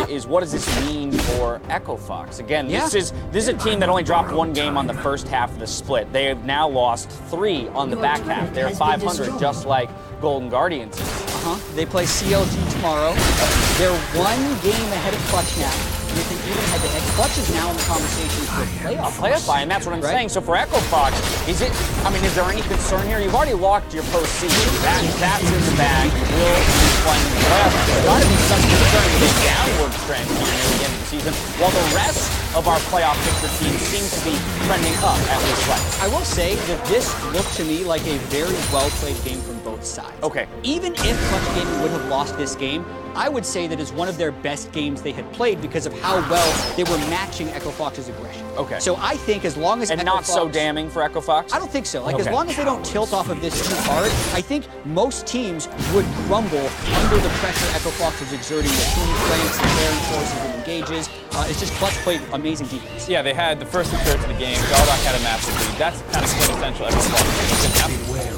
here is what does this mean for Echo Fox? Again, this is a team that only dropped 1 game on the first half of the split. They have now lost 3 on the back half. They're 500, just like Golden Guardians. They play CLG tomorrow. They're 1 game ahead of Clutch now. With an even head-to-head. Clutch is now in the conversation for playoff buy, and that's what I'm saying. So for Echo Fox, is there any concern here? You've already locked your postseason. That's in the bag. You will be playing in the playoffs. There's got to be some concern with a downward trend here near the end of the season, while the rest of our playoff picture teams seem to be trending up, at least right. I will say that this looked to me like a very well-played game from both sides. Okay. Even if Clutch Gaming would have lost this game, I would say that is one of their best games they had played because of how well they were matching Echo Fox's aggression. Okay. So I think as long as And Echo not Fox, so damning for Echo Fox? I don't think so. Like, Okay. as long as they don't tilt off of this too hard, I think most teams would crumble under the pressure Echo Fox is exerting with team flanks and clearing forces and engages. It's just Clutch played amazing defense. Yeah, they had the first 2/3 of the game. Dardoch had a massive lead. That's kind of quintessential Echo Fox.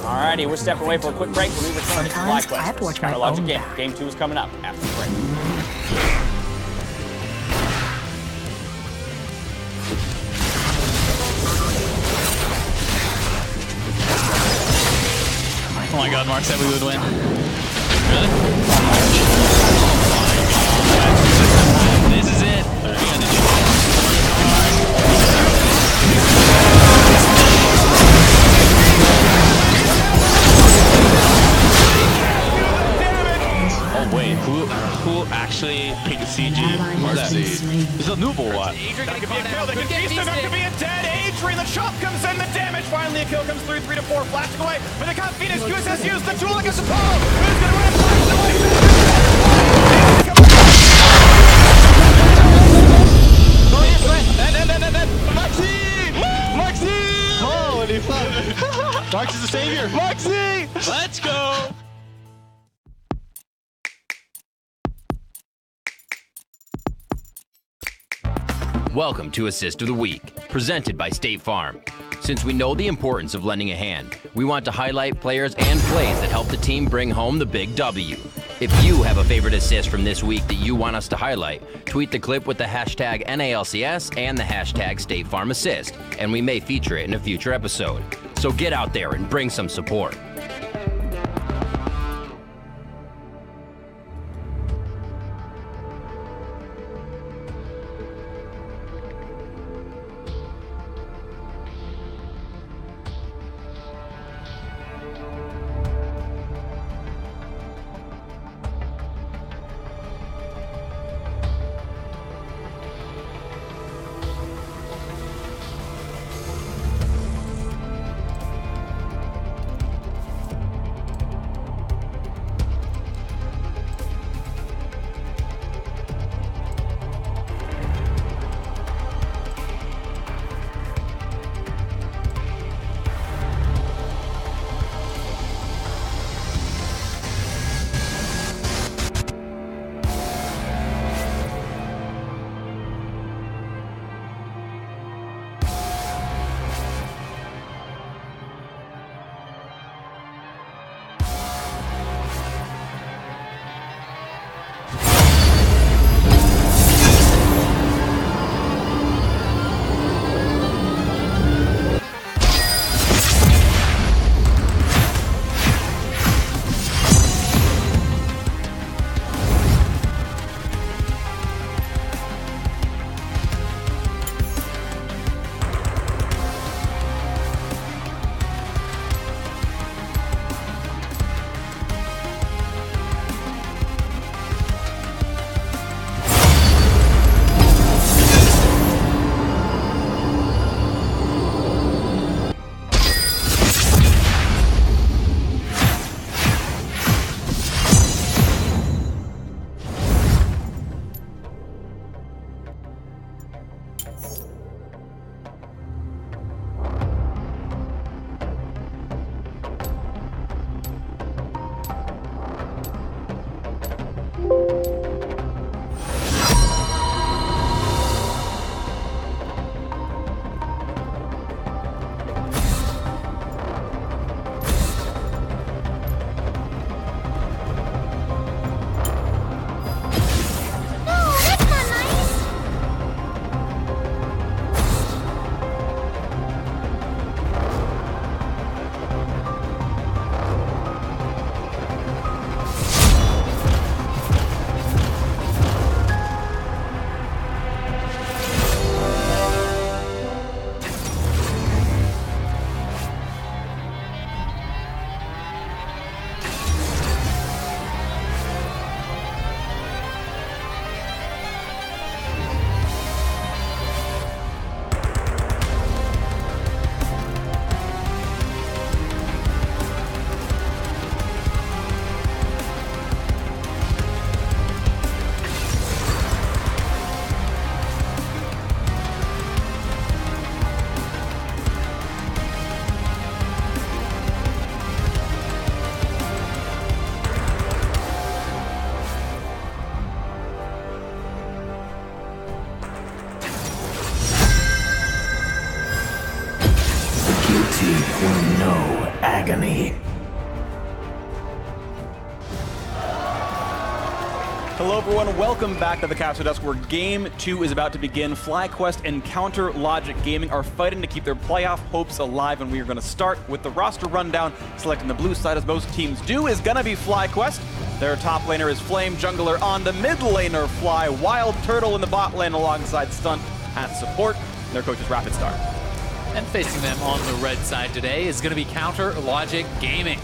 Alrighty, we're stepping away for a quick break. When we return, it's Fly Sometimes I have to watch Quest. my Chronologic own game. back. Game 2 is coming up after the break. Oh my god, Mark said we would win. Really? This is it. We gotta do Oh wait, who actually picked CG? Is it a noob or what? That could be a kill. That could be that could be a dead Adrian. The chop comes in. The damage. Finally, a kill comes through. 3 to 4. Flashing away. But they can't Phoenix. QSS used the duel against Apollo. Who's going to win? Maxi! Holy fuck! Marx is the savior! Maxi! Let's go! Welcome to Assist of the Week, presented by State Farm. Since we know the importance of lending a hand, we want to highlight players and plays that help the team bring home the big W. If you have a favorite assist from this week that you want us to highlight, tweet the clip with the hashtag NALCS and the hashtag State Farm Assist, and we may feature it in a future episode. So get out there and bring some support. Beauty will know agony. Hello everyone, welcome back to the Castle Dusk, where Game 2 is about to begin. FlyQuest and Counter Logic Gaming are fighting to keep their playoff hopes alive, and we are going to start with the roster rundown. Selecting the blue side, as most teams do, is going to be FlyQuest. Their top laner is Flame, jungler on the mid laner Fly, Wild Turtle in the bot lane alongside Stunt at support. Their coach is Rapid Star. And facing them on the red side today is going to be Counter Logic Gaming.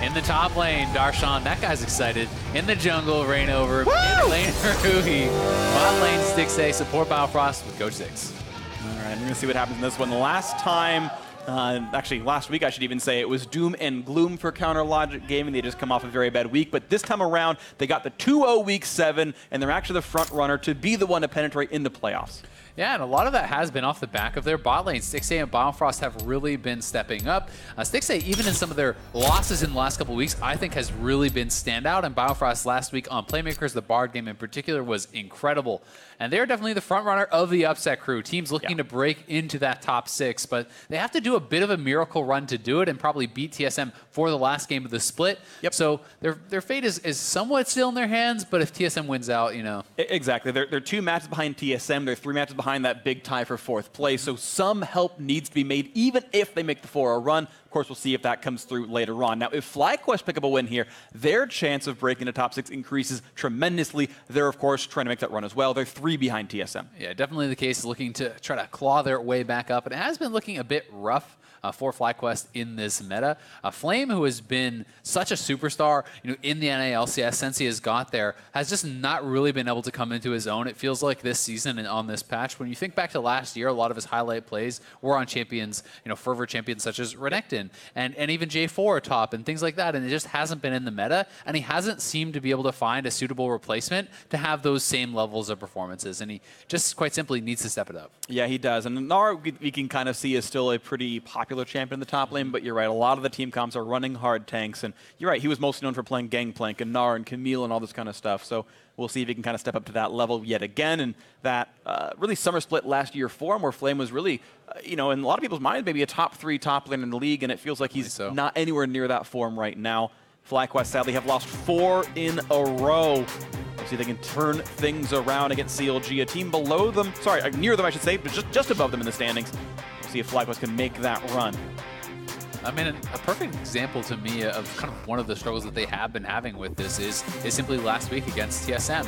In the top lane, Darshan, that guy's excited. In the jungle, Rainover. Mid laner, Huhi. Bot lane, Stixay, support Biofrost with Coach 6. All right, we're going to see what happens in this one. The last time, actually last week I should even say, it was doom and gloom for Counter Logic Gaming. They just come off a very bad week, but this time around, they got the 2-0 week 7, and they're actually the front runner to be the one to penetrate in the playoffs. Yeah, and a lot of that has been off the back of their bot lane. Stixay and Biofrost have really been stepping up. Stixay, even in some of their losses in the last couple of weeks, I think has really been standout. And Biofrost last week on Playmakers, the Bard game in particular, was incredible. And they're definitely the front runner of the upset crew. Teams looking to break into that top 6, but they have to do a bit of a miracle run to do it and probably beat TSM for the last game of the split. So their fate is somewhat still in their hands, but if TSM wins out, you know. Exactly. They're 2 matches behind TSM. They're 3 matches behind that big tie for 4th place. So some help needs to be made, even if they make the 4-0 run. Of course, we'll see if that comes through later on. Now, if FlyQuest pick up a win here, their chance of breaking the top 6 increases tremendously. They're, of course, trying to make that run as well. They're 3 behind TSM. Yeah, definitely the case, looking to try to claw their way back up. And it has been looking a bit rough for FlyQuest in this meta. Flame, who has been such a superstar, in the NALCS since he has got there, has just not really been able to come into his own. It feels like this season and on this patch, when you think back to last year, a lot of his highlight plays were on champions, fervor champions such as Renekton and even J4 top and things like that, and it just hasn't been in the meta, and he hasn't seemed to be able to find a suitable replacement to have those same levels of performances, and he just quite simply needs to step it up. Yeah, he does, and Gnar we can kind of see is still a pretty popular champion in the top lane, but you're right, a lot of the team comps are running hard tanks, and you're right, he was mostly known for playing Gangplank and Gnar and Camille and all this kind of stuff, so we'll see if he can kind of step up to that level yet again. And that really summer split last year form where Flame was really, in a lot of people's minds, maybe a top 3 top lane in the league, and it feels like he's not anywhere near that form right now. FlyQuest sadly have lost 4 in a row. See if they can turn things around against CLG, a team below them, sorry, near them I should say, but just above them in the standings. We'll see if FlyQuest can make that run. I mean, a perfect example to me of kind of one of the struggles that they have been having with this is simply last week against TSM.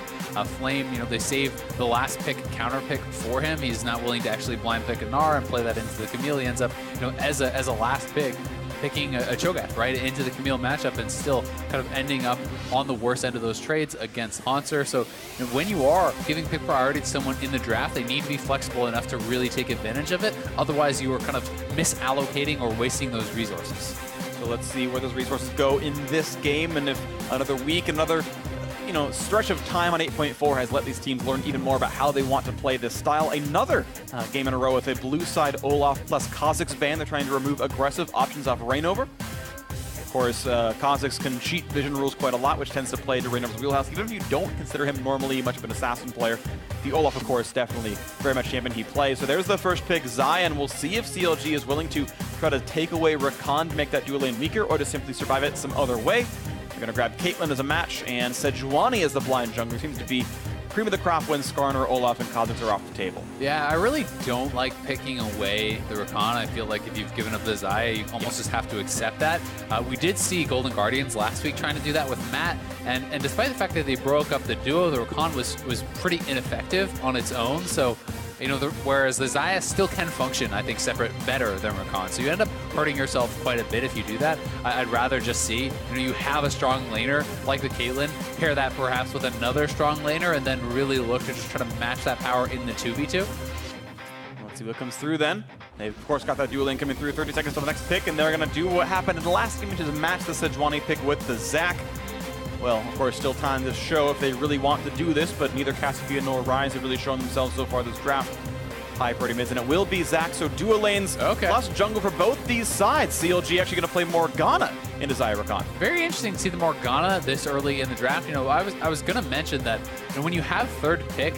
Flame, they saved the last pick, counter pick for him. He's not willing to actually blind pick a Gnar and play that into the Camille. He ends up, as a last pick, picking a Cho'Gath right into the Camille matchup and still kind of ending up on the worst end of those trades against Haunter. So when you are giving pick priority to someone in the draft, they need to be flexible enough to really take advantage of it. Otherwise, you are kind of misallocating or wasting those resources. So let's see where those resources go in this game, and if another week, another stretch of time on 8.4 has let these teams learn even more about how they want to play this style. Another game in a row with a blue side Olaf plus Kha'Zix ban. They're trying to remove aggressive options off Rainover. Of course, Kha'Zix can cheat vision rules quite a lot, which tends to play to Rainover's wheelhouse. Even if you don't consider him normally much of an assassin player, the Olaf, of course, definitely very much champion he plays. So there's the first pick, Zion. We'll see if CLG is willing to try to take away Rakan to make that dual lane weaker, or to simply survive it some other way. They're going to grab Caitlyn as a match, and Sejuani as the blind jungler. Seems to be cream of the crop when Skarner, Olaf, and Kha'Zix are off the table. Yeah, I really don't like picking away the Rakan. I feel like if you've given up the Xayah, you almost just have to accept that. We did see Golden Guardians last week trying to do that with Matt, and despite the fact that they broke up the duo, the Rakan was pretty ineffective on its own. So, whereas the Xayah still can function, I think, separate better than Rakan. So you end up hurting yourself quite a bit if you do that. I'd rather just see, you have a strong laner like the Caitlyn, pair that perhaps with another strong laner, and then really look to just try to match that power in the 2v2. Let's see what comes through then. They've, of course, got that dual lane coming through, 30 seconds to the next pick, and they're going to do what happened in the last game, which is match the Sejuani pick with the Zac. Well, of course, still time to show if they really want to do this, but neither Cassiopeia nor Ryze have really shown themselves so far this draft. High priority mids, and it will be Zac, so dual lanes plus jungle for both these sides. CLG actually going to play Morgana into Xayah Rakan. Very interesting to see the Morgana this early in the draft. I was going to mention that when you have third pick,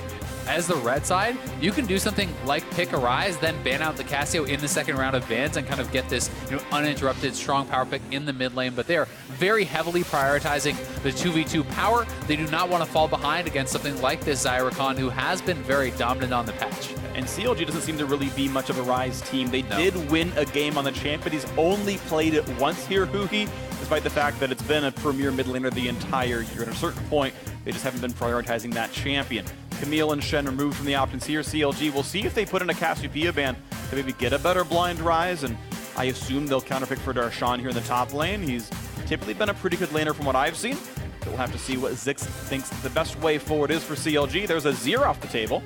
as the red side, you can do something like pick a Rise, then ban out the Casio in the second round of bans and kind of get this uninterrupted strong power pick in the mid lane. But they are very heavily prioritizing the 2v2 power. They do not want to fall behind against something like this Zyracon, who has been very dominant on the patch. And CLG doesn't seem to really be much of a Rise team. They did win a game on the champ, but he's only played it once here, Huhi, despite the fact that it's been a premier mid laner the entire year. At a certain point, they just haven't been prioritizing that champion. Camille and Shen removed from the options here. CLG, we'll see if they put in a Cassiopeia ban to maybe get a better blind Rise, and I assume they'll counterpick for Darshan here in the top lane. He's typically been a pretty good laner from what I've seen. We'll have to see what Zix thinks the best way forward is for CLG. There's a Zero off the table.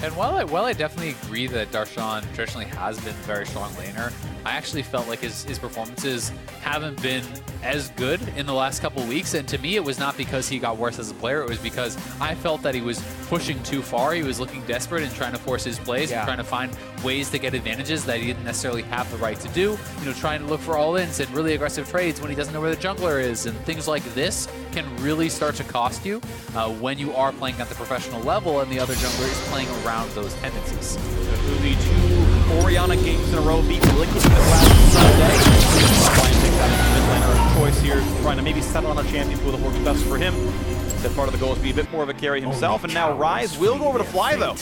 And while I definitely agree that Darshan traditionally has been a very strong laner, I actually felt like his performances haven't been as good in the last couple weeks. And to me, it was not because he got worse as a player. It was because I felt that he was pushing too far. He was looking desperate and trying to force his plays and trying to find ways to get advantages that he didn't necessarily have the right to do. Trying to look for all-ins and really aggressive trades when he doesn't know where the jungler is. And things like this can really start to cost you when you are playing at the professional level and the other jungler is playing around those tendencies. Uli, 2 Orianna games in a row, beat Liquid this last Sunday. Brian takes out his mid laner choice here, trying to maybe settle on a champion pool that works best for him. That part of the goal is to be a bit more of a carry himself, and now Rise will go over to Fly though.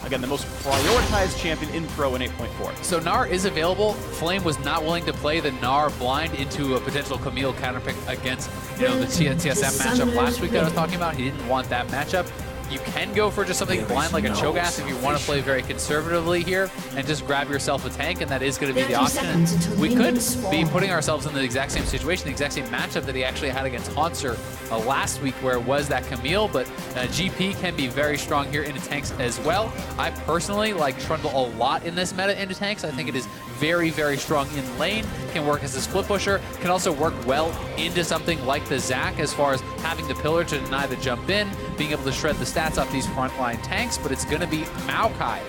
Again, the most prioritized champion in Pro in 8.4. So Gnar is available. Flame was not willing to play the Gnar blind into a potential Camille counterpick against the TSM matchup last week that I was talking about. He didn't want that matchup. You can go for just something blind like a Cho'Gath if you want to play very conservatively here and just grab yourself a tank, and that is going to be the option. And we could be putting ourselves in the exact same situation, the exact same matchup that he actually had against Haunter last week, where it was that Camille, but GP can be very strong here into tanks as well. I personally like Trundle a lot in this meta into tanks. I think it is very, very strong in lane, can work as a split pusher, can also work well into something like the Zac as far as having the pillar to deny the jump in, being able to shred the stats off these frontline tanks, but it's going to be Maokai,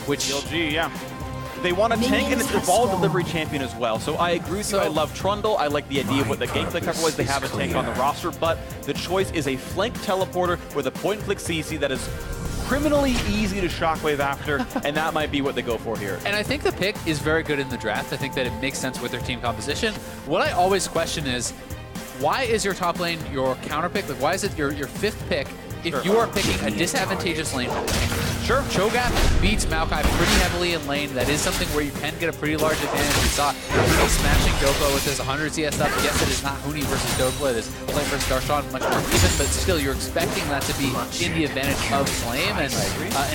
which... CLG, yeah. They want a tank and it's a ball delivery champion as well. So I agree with you. I love Trundle. I like the idea of what the gameplay cover was. They have a tank on the roster, but the choice is a flank teleporter with a point-and-click CC that is criminally easy to shockwave after, and that might be what they go for here. And I think the pick is very good in the draft. I think that it makes sense with their team composition. What I always question is, why is your top lane your counter pick? Like, why is it your fifth pick if you are picking a disadvantageous lane? Sure. Cho'Gath beats Maokai pretty heavily in lane. That is something where you can get a pretty large advantage. We saw Huni smashing Dopo with his 100 CS up. Yes, it is not Huni versus Dopo. It is Flame versus Darshan, much more even, but still, you're expecting that to be in the advantage of Flame. And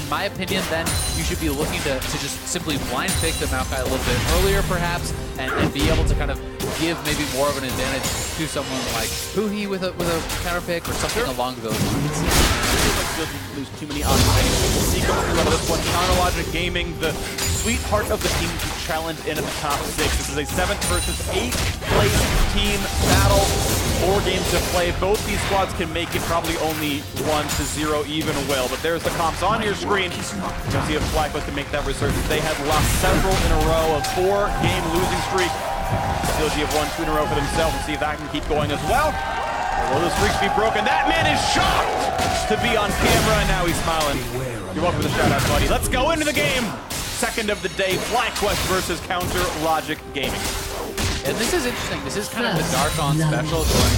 in my opinion, then, you should be looking to just simply blind pick the Maokai a little bit earlier, perhaps, and be able to kind of give maybe more of an advantage to someone like Huhi with a counter pick or something along those lines. Doesn't lose too many options. We'll see going through this one. Counterlogic Gaming, the sweetheart of the team to challenge in at the top 6. This is a 7th versus 8th place team battle. 4 games to play. Both these squads can make it probably only 1-0 even will. But there's the comps on your screen. You'll see if FlyQuest can make that resurgence. They have lost several in a row, a 4-game losing streak. CLG have won 2 in a row for themselves. We'll see if that can keep going as well. Or will the streak be broken? That man is shocked to be on camera, and now he's smiling. You're welcome to the shout-out, buddy. Let's go into the game. Second of the day, FlyQuest versus Counter Logic Gaming. And this is interesting. This is kind of the Darshan special going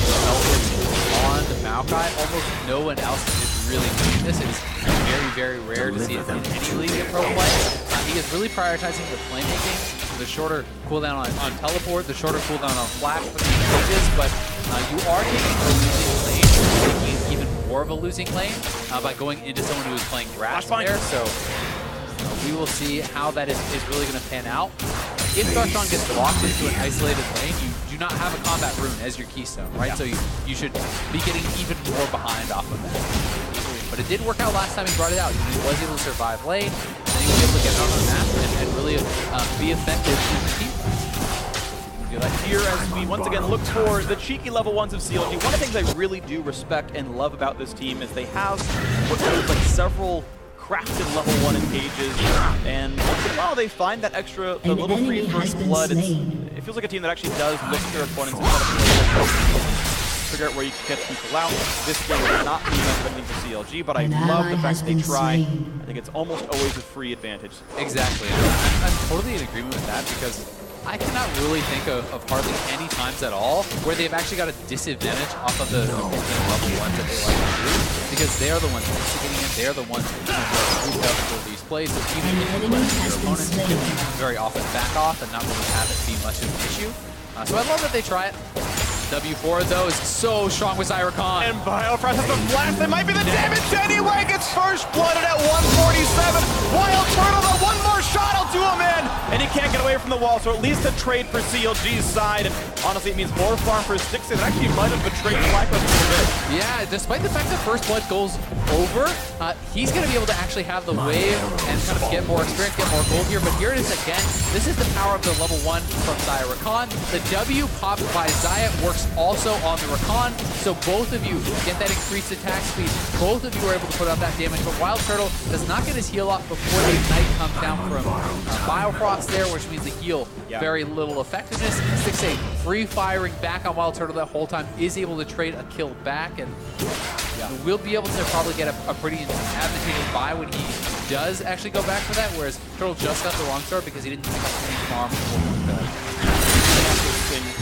on the Maokai. Almost no one else is really doing this. It's very, very rare to see it in any league in pro play. He is really prioritizing the playmaking, the shorter cooldown on teleport, the shorter cooldown on flash for these stages, but you are taking a losing lane, making even more of a losing lane by going into someone who is playing Grass there. So we will see how that is really going to pan out. If Darshan gets blocked into an isolated lane, you do not have a combat rune as your keystone, right? Yeah. So you should be getting even more behind off of that. But it did work out last time he brought it out. He was able to survive lane, and he was able to get it on the map and really be effective in the team. Here as we once again look for the cheeky level 1s of CLG. One of the things I really do respect and love about this team is they have what feels like several crafted level 1 engages, and once in a while they find that extra, the little free first blood. It feels like a team that actually does look for their opponents instead of figure out where you can catch people out. This game will not be much of anything for CLG, but I love the fact that they try. I think it's almost always a free advantage. Exactly. I'm totally in agreement with that because I cannot really think of hardly any times at all where they've actually got a disadvantage off of the level ones that they like to do, because they're the ones instigating it, they're the ones who moved up for these plays, so even if you let your opponents, you can very often back off and not really have it be much of an issue. So I love that they try it. W4 though is so strong with Zyricon. And Biofrost has the flash. That might be the damage anyway. Gets first blooded at 147. Wild Turtle, the one more shot will do him in. And he can't get away from the wall, so at least a trade for CLG's side. And honestly, it means more farm for Stixxay. That actually might have betrayed Blacklist a little bit. Yeah, despite the fact that First Blood goes over, he's going to be able to actually have the wave and kind of get more experience, get more gold here. But here it is again. This is the power of the level 1 from Zyricon. The W popped by Zayat works also on the Rakan, so both of you get that increased attack speed. Both of you are able to put out that damage, but Wild Turtle does not get his heal off before the Ignite comes down from Biofrost there, which means the heal very little effectiveness. Stixxay free firing back on Wild Turtle that whole time, is able to trade a kill back, and we'll be able to probably get a pretty advantageous buy when he does actually go back for that, whereas Turtle just got the wrong start because he didn't pick up any farm before.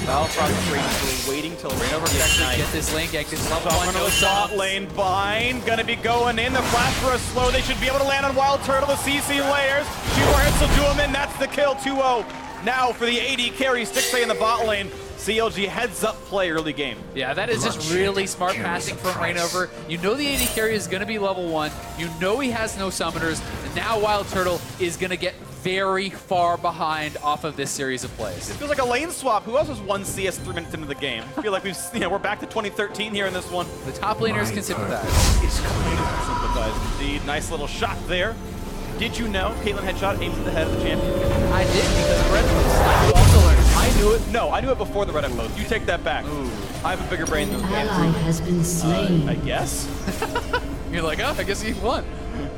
Biofrost waiting till Rainover can actually get this lane, get this level 1, no bot lane bind, gonna be going in, the flash for a slow, they should be able to land on Wild Turtle, the CC layers, few more hits will do him in, that's the kill, 2-0. Now for the AD carry, Stixxay in the bot lane, CLG heads up play early game. Yeah, that is just really smart passing from Rainover. You know the AD carry is gonna be level 1, you know he has no summoners, and now Wild Turtle is gonna get very far behind off of this series of plays. It feels like a lane swap. Who else was 1 CS 3 minutes into the game? I feel like we're back to 2013 here in this one. The top laners can sympathize. Sympathize indeed. Nice little shot there. Did you know Caitlyn headshot aims at the head of the champion? I did, because of red clothes. You also learned. I knew it. No, I knew it before the red clothes. You take that back. Ooh. I have a bigger brain than ally has been slain. I guess. You're like, oh, I guess he won.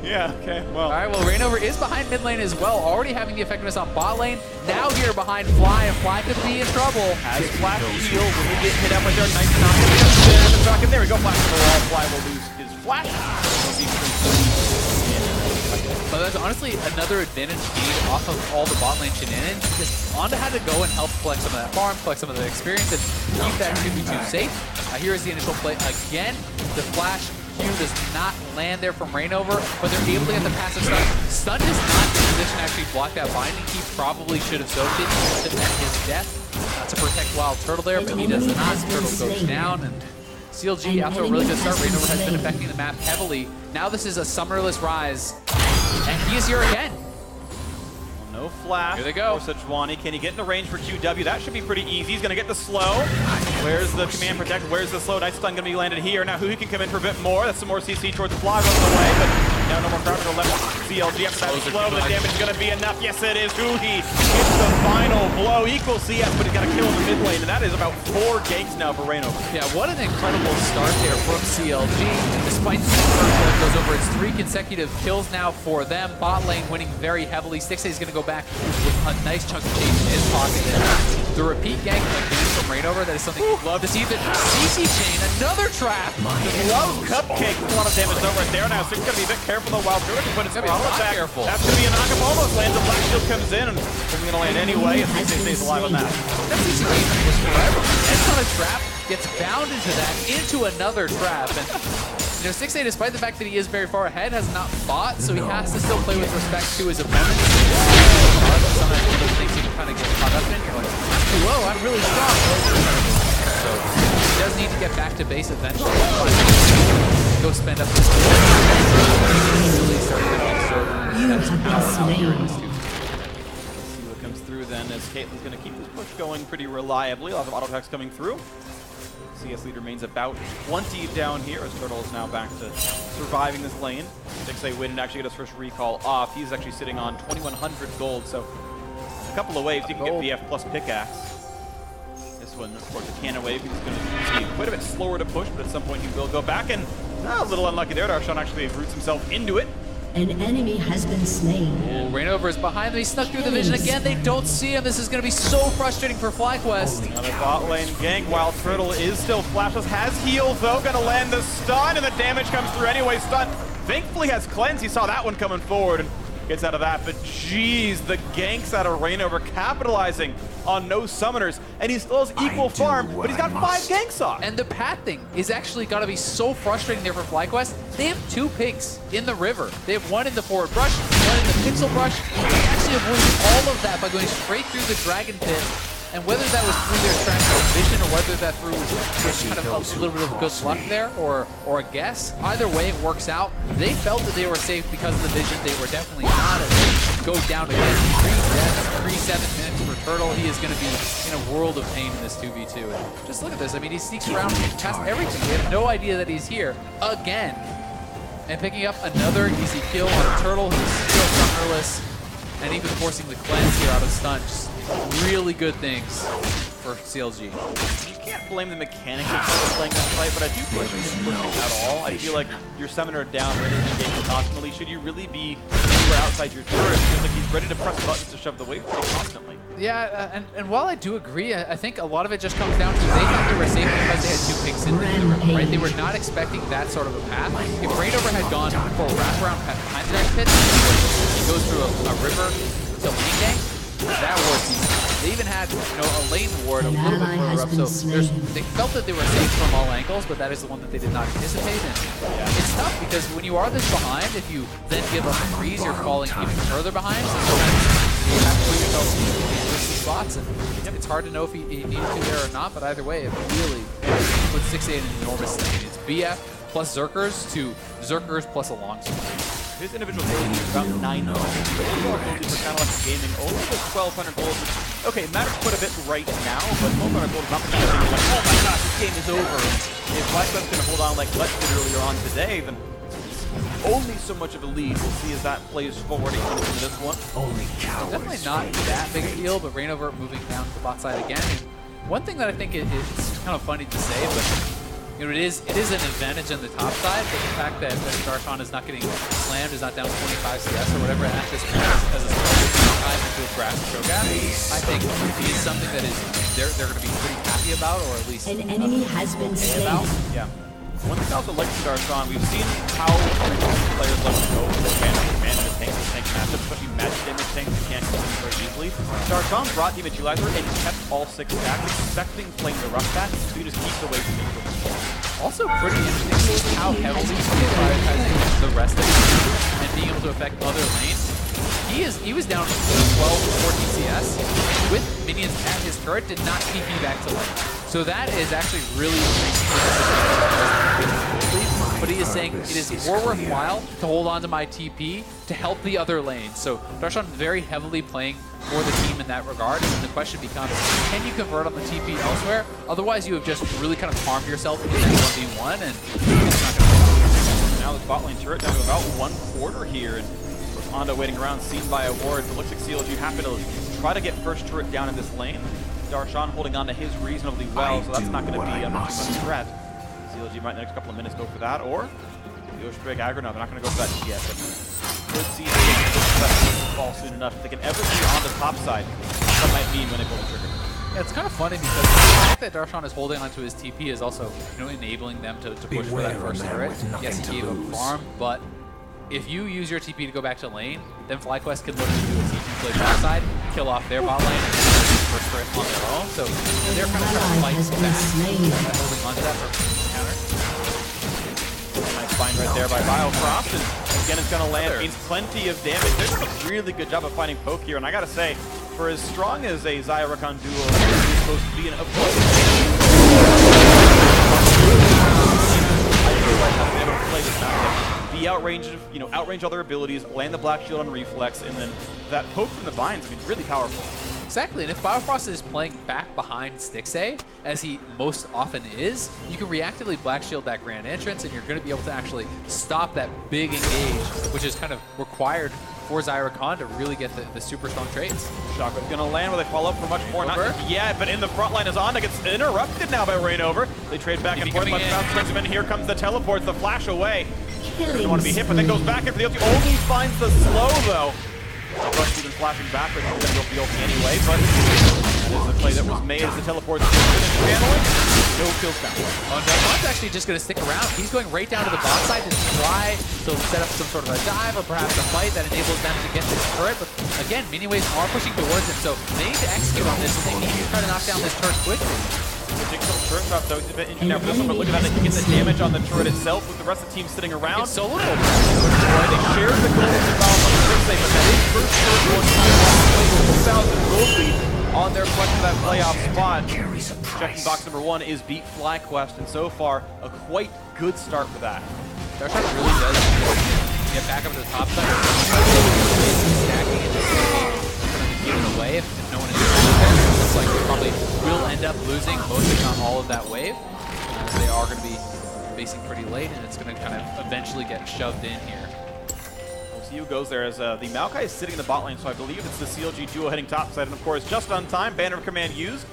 Yeah, okay, well. All right, well, Rainover is behind mid lane as well, already having the effectiveness on bot lane. Now here behind Fly, and Fly could be in trouble. Has Flash heal when we get hit up right there. Nice knock. There we go, Flash for the wall. Fly will lose his Flash. But that's honestly another advantage gained off of all the bot lane shenanigans, because Onda had to go and help collect some of that farm, collect some of the experience, and keep that 2v2 safe. Here is the initial play again. The Flash Q does not land there from Rainover, but they're able to get the passive stun. Stun is not in position to actually block that binding. He probably should have soaked it to prevent his death, to protect Wild Turtle there, but he does not. Turtle goes down, and CLG, after a really good start, Rainover has been affecting the map heavily. Now this is a summonerless Rise, and he is here again. No flash. Here they go. For Sejuani. Can he get into range for QW? That should be pretty easy. He's going to get the slow. Where's the command protect? Where's the slow? Nice stun going to be landed here. Now Huhi can come in for a bit more. That's some more CC towards the fly, runs away, but now no more crowd to left. CLG after that slow. The damage is going to be enough. Yes, it is. Huhi hits the final blow. Equal CS, but he's got to kill in the mid lane, and that is about 4 ganks now for Rainover. Yeah, what an incredible start there from CLG. Despite the first goes over, it's 3 consecutive kills now for them. Bot lane winning very heavily. Stixxay is going to go back with a nice chunk of change in his pocket. The repeat gank again from Rainover, that is something you'd love to see. The CC chain, another trap. Love Cupcake with a lot of damage over right there now. So he's got to be a bit careful though. Wild Turtle can put his throttle attack. That's going to be a knock-up, almost lands. A Black Shield comes in, and it's going to land anyway. If he stays alive on that. That CC chain was forever. It's not a trap, gets bound into that, into another trap. And you know, Stixxay, despite the fact that he is very far ahead, has not fought, so he has to still play with respect to his opponent. Sometimes he thinks he can kind of get caught up in. You're like, whoa, I'm really strong. So he does need to get back to base eventually. Go spend up this really start to conserve here in this 2v2. See what comes through then, as Caitlyn's going to keep this push going pretty reliably. A lot of auto attacks coming through. CS lead remains about 20 down here as Turtle is now back to surviving this lane. Stixxay win and actually get his first recall off. He's actually sitting on 2,100 gold, so a couple of waves. You can get VF plus pickaxe. This one, of course, a cannon wave. He's going to be quite a bit slower to push, but at some point he will go back. And a little unlucky there. Darshan actually roots himself into it. An enemy has been slain. Rainover is behind them. He snuck through the vision again. They don't see him. This is going to be so frustrating for FlyQuest. Another bot lane gank while Turtle is still flashless. Has heal though. Gonna land the stun, and the damage comes through anyway. Stun thankfully has cleanse. He saw that one coming forward and gets out of that. But geez, the ganks out of Rainover capitalizing on no summoners, and he still has equal farm, but he's got 5 ganks off. And the pathing is actually got to be so frustrating there for FlyQuest. They have 2 pigs in the river. They have 1 in the forward brush, 1 in the pixel brush. They actually avoided all of that by going straight through the dragon pit. And whether that was through their transfer vision or whether that through just kind of a little bit of good luck there or a guess, either way it works out. They felt that they were safe because of the vision. They were definitely not as they go down again. 3 deaths, 3-7 minutes for Turtle. He is going to be in a world of pain in this 2v2. And just look at this. I mean, he sneaks around past everything. They have no idea that he's here again. And picking up another easy kill on Turtle, who's still summonerless, and even forcing the cleanse here out of stun. Just really good things for CLG. You can't blame the mechanics of playing this fight, but I do question his pushing at all. I feel like your summoner down ready to engage constantly. Should you really be anywhere outside your turret? It feels like he's ready to press buttons to shove the wave pretty constantly. Yeah, and while I do agree, I think a lot of it just comes down to they thought they were safe because they had 2 pigs in the river, right? They were not expecting that sort of a path. If Rainover had gone for a wraparound path behind the next pit, he goes through a river to lane gank, that works easy. They even had, a lane ward a little bit further up, so they felt that they were safe from all angles, but that is the one that they did not anticipate. And it's tough because when you are this behind, if you then give up a freeze, you're falling even further behind. So you have to put yourself in these risky spots, and it's hard to know if he needed to there or not. But either way, it really puts 6-8 in an enormous thing. It's BF plus Zerkers to Zerkers plus a longsword. His individual gold is about 900. But overall gold for kind of like gaming only the 1,200 gold. Okay, it matters quite a bit right now, but 1,200 gold is not the kind of thing you're like, oh my gosh, this game is over. If FlyQuest's going to hold on like Let's did earlier on today, then only so much of a lead. We'll see as that plays forward into this one. Definitely not that big a deal, but Rainover moving down to the bot side again. And one thing that I think is kind of funny to say, but it is an advantage on the top side, but the fact that Darshan is not getting slammed, is not down 25 CS or whatever at this point as a time into a grass Cho'Gath, I think is something that they're going to be pretty happy about, or at least an enemy has been slain. Yeah. One thing I also like to Darshan, we've seen how players like to go for management tanks and tank matchups, especially match damage tanks that can't kill them very easily. Darshan brought Demon Utilizer and kept all 6 stacks, expecting playing the rough pack, so he just keeps away from the Also pretty interesting how heavily he's prioritizing the rest of the team and being able to affect other lanes. He was down 12 to 14 CS with minions at his turret, did not TP back to lane. So that is actually really increasing. But he is saying it is more worthwhile to hold on to my TP to help the other lanes. So Darshan very heavily playing for the team in that regard, and the question becomes, can you convert on the TP elsewhere? Otherwise, you have just really kind of harmed yourself in that 1v1, and it's not going to work. Now the bot lane turret down to about 1/4 here, and Hondo waiting around, seen by a ward. It looks like CLG happy to try to get first turret down in this lane. Darshan holding on to his reasonably well, so that's not going to be a much of a threat. CLG might in the next couple of minutes go for that, or the Ocean Drake aggro. No, they're not going to go for that yet. But could see that fall soon enough. If they can ever be on the top side, that might mean when they pull the trigger. Yeah, it's kind of funny because the fact that Darshan is holding onto his TP is also, enabling them to push for that first turret. Yes, he gave up farm, but if you use your TP to go back to lane, then FlyQuest can look to do a TP play bot side, kill off their bot lane, and then first turret on their own. So they're kind of trying to fight back by holding onto that for counter. Nice find right there by Biofrost, and again it's going to land. Means plenty of damage. They're doing a really good job of finding poke here, and I gotta say, for as strong as a Xayah Rakan duo is supposed to be, and of course, I feel like I've never played this matchup. Be outrange other abilities, land the Black Shield on reflex, and then that poke from the vines, really powerful. Exactly, and if Biofrost is playing back behind Stixxay, as he most often is, you can reactively Black Shield that Grand Entrance, and you're going to be able to actually stop that big engage, which is kind of required for Xayah Rakan to really get the super strong trades. Shockwave's going to land where they follow up for much more. Not yet, but in the front line is Onda gets interrupted now by Rainover. They trade back and forth. Much bounce brings him in. Here comes the teleport, the flash away. Doesn't want to be hit, but then goes back in for the ulti. Only finds the slow, though. Rush even flashing backwards. He's going to go for the ulti anyway, but that is the play that was made as the teleport to finish channeling. No kills down. Darshon's actually just going to stick around. He's going right down to the bot side to try to set up some sort of a dive or perhaps a fight that enables them to get this turret. But again, mini waves are pushing towards him, so they need to execute on this, and they need to try to knock down this turret quickly. The Jigsaw turret drop, though, he's a bit injured now for this one, but look at that, they can get the damage on the turret itself with the rest of the team sitting around. It's solo. They share the gold with the balance on the first save, but that is first turret one time 2,000 gold lead on their quest for that playoff spot. Checking box number 1 is beat FlyQuest, and so far, a quite good start for that. Darshan really does get back up to the top side. Stacking it, just going to be given away if no one is there. Looks like they probably will end up losing most, if not all, of that wave. As they are going to be facing pretty late, and it's going to kind of eventually get shoved in here. We'll see who goes there as the Maokai is sitting in the bot lane, so I believe it's the CLG duo heading topside, and of course, just on time, banner of command used.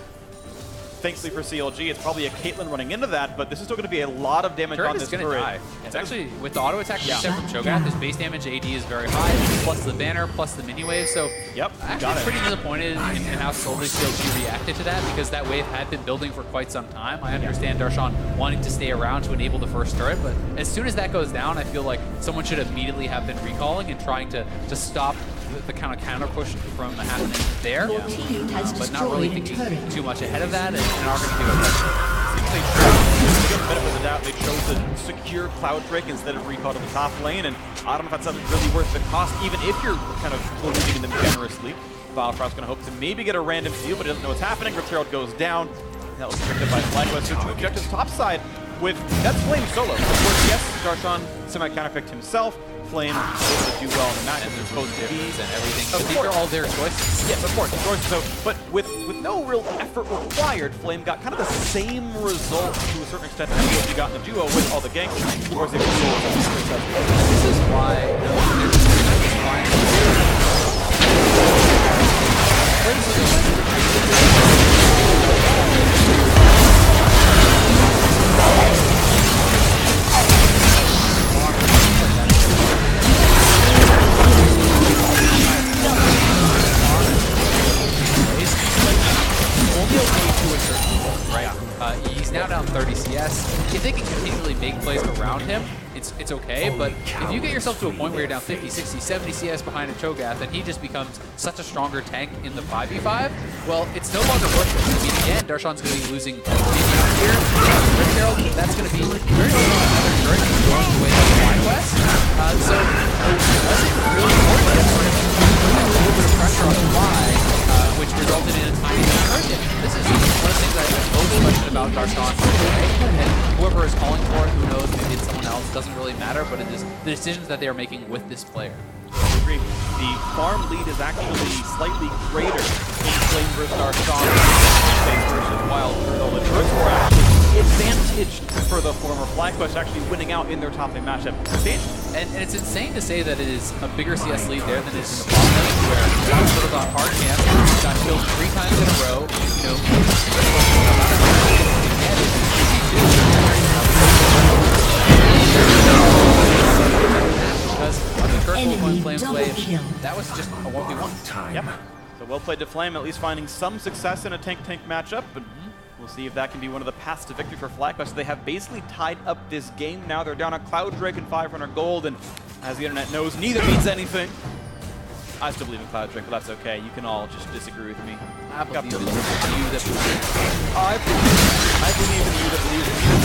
Thankfully for CLG, it's probably a Caitlyn running into that, but this is still going to be a lot of damage on this turret. Die. It's actually, with the auto attack reset from Cho'Gath, his base damage AD is very high, plus the banner, plus the mini wave, so actually pretty disappointed in how slowly CLG reacted to that, because that wave had been building for quite some time. I understand Darshan wanting to stay around to enable the first turret, but as soon as that goes down, I feel like someone should immediately have been recalling and trying to stop the kind of counter push from happening there, but not really thinking too much ahead of that, and are going to give it a give a benefit of the doubt. They chose to secure Cloud Drake instead of recall to the top lane, and I don't know if that's something really worth the cost, even if you're kind of believing in them generously. Balefrost's going to hope to maybe get a random steal, but he doesn't know what's happening. Rip Herald goes down. That was picked up by FlyQuest. So 2 objectives topside with that's Flame solo. Of course, yes, Darshan semi-counterpicked himself. Flame able to do well in the match as opposed to these and everything. Of these course. are all their choices. Yes, of course, choices. So, but with no real effort required, Flame got kind of the same result to a certain extent that he got in the duo with all the ganks. Of course, they were successful. This is why. He's now down 30 CS. If they can continually make plays around him, it's okay, but if you get yourself to a point where you're down 50, 60, 70 CS behind a Cho'Gath, and he just becomes such a stronger tank in the 5v5, well, it's no longer worth it. I mean, again, Darshan's going to be losing minions here. Rip Herald, that's going to be very much another turret going away from FlyQuest. So, it doesn't really work. It's sort of a little bit of pressure on the fly, which resulted in a tiny bit of turret damage. This is one of the things I have most question about Darshan today, and whoever is calling for it, who knows, maybe it's someone else, doesn't really matter, but it is the decisions that they are making with this player. I agree. The farm lead is actually slightly greater in Flame versus Darshan versus Wild Turtle. The turrets were actually advantaged for the former FlyQuest actually winning out in their top lane matchup. And it's insane to say that it is a bigger CS lead there than it is in the bottom lane, where Wild Turtle got hard camp, got killed 3 times in a row, you know, because of the Turtle one Flames wave, that was just a 1v1. Yep. So well played to Flame, at least finding some success in a tank-tank matchup, but we'll see if that can be one of the paths to victory for FlyQuest. They have basically tied up this game now. They're down on Cloud Drake and 500 gold, and as the internet knows, neither means anything. I still believe in Cloud Drake, but that's okay. You can all just disagree with me. I believe in you that believes. I believe in you that believes in you.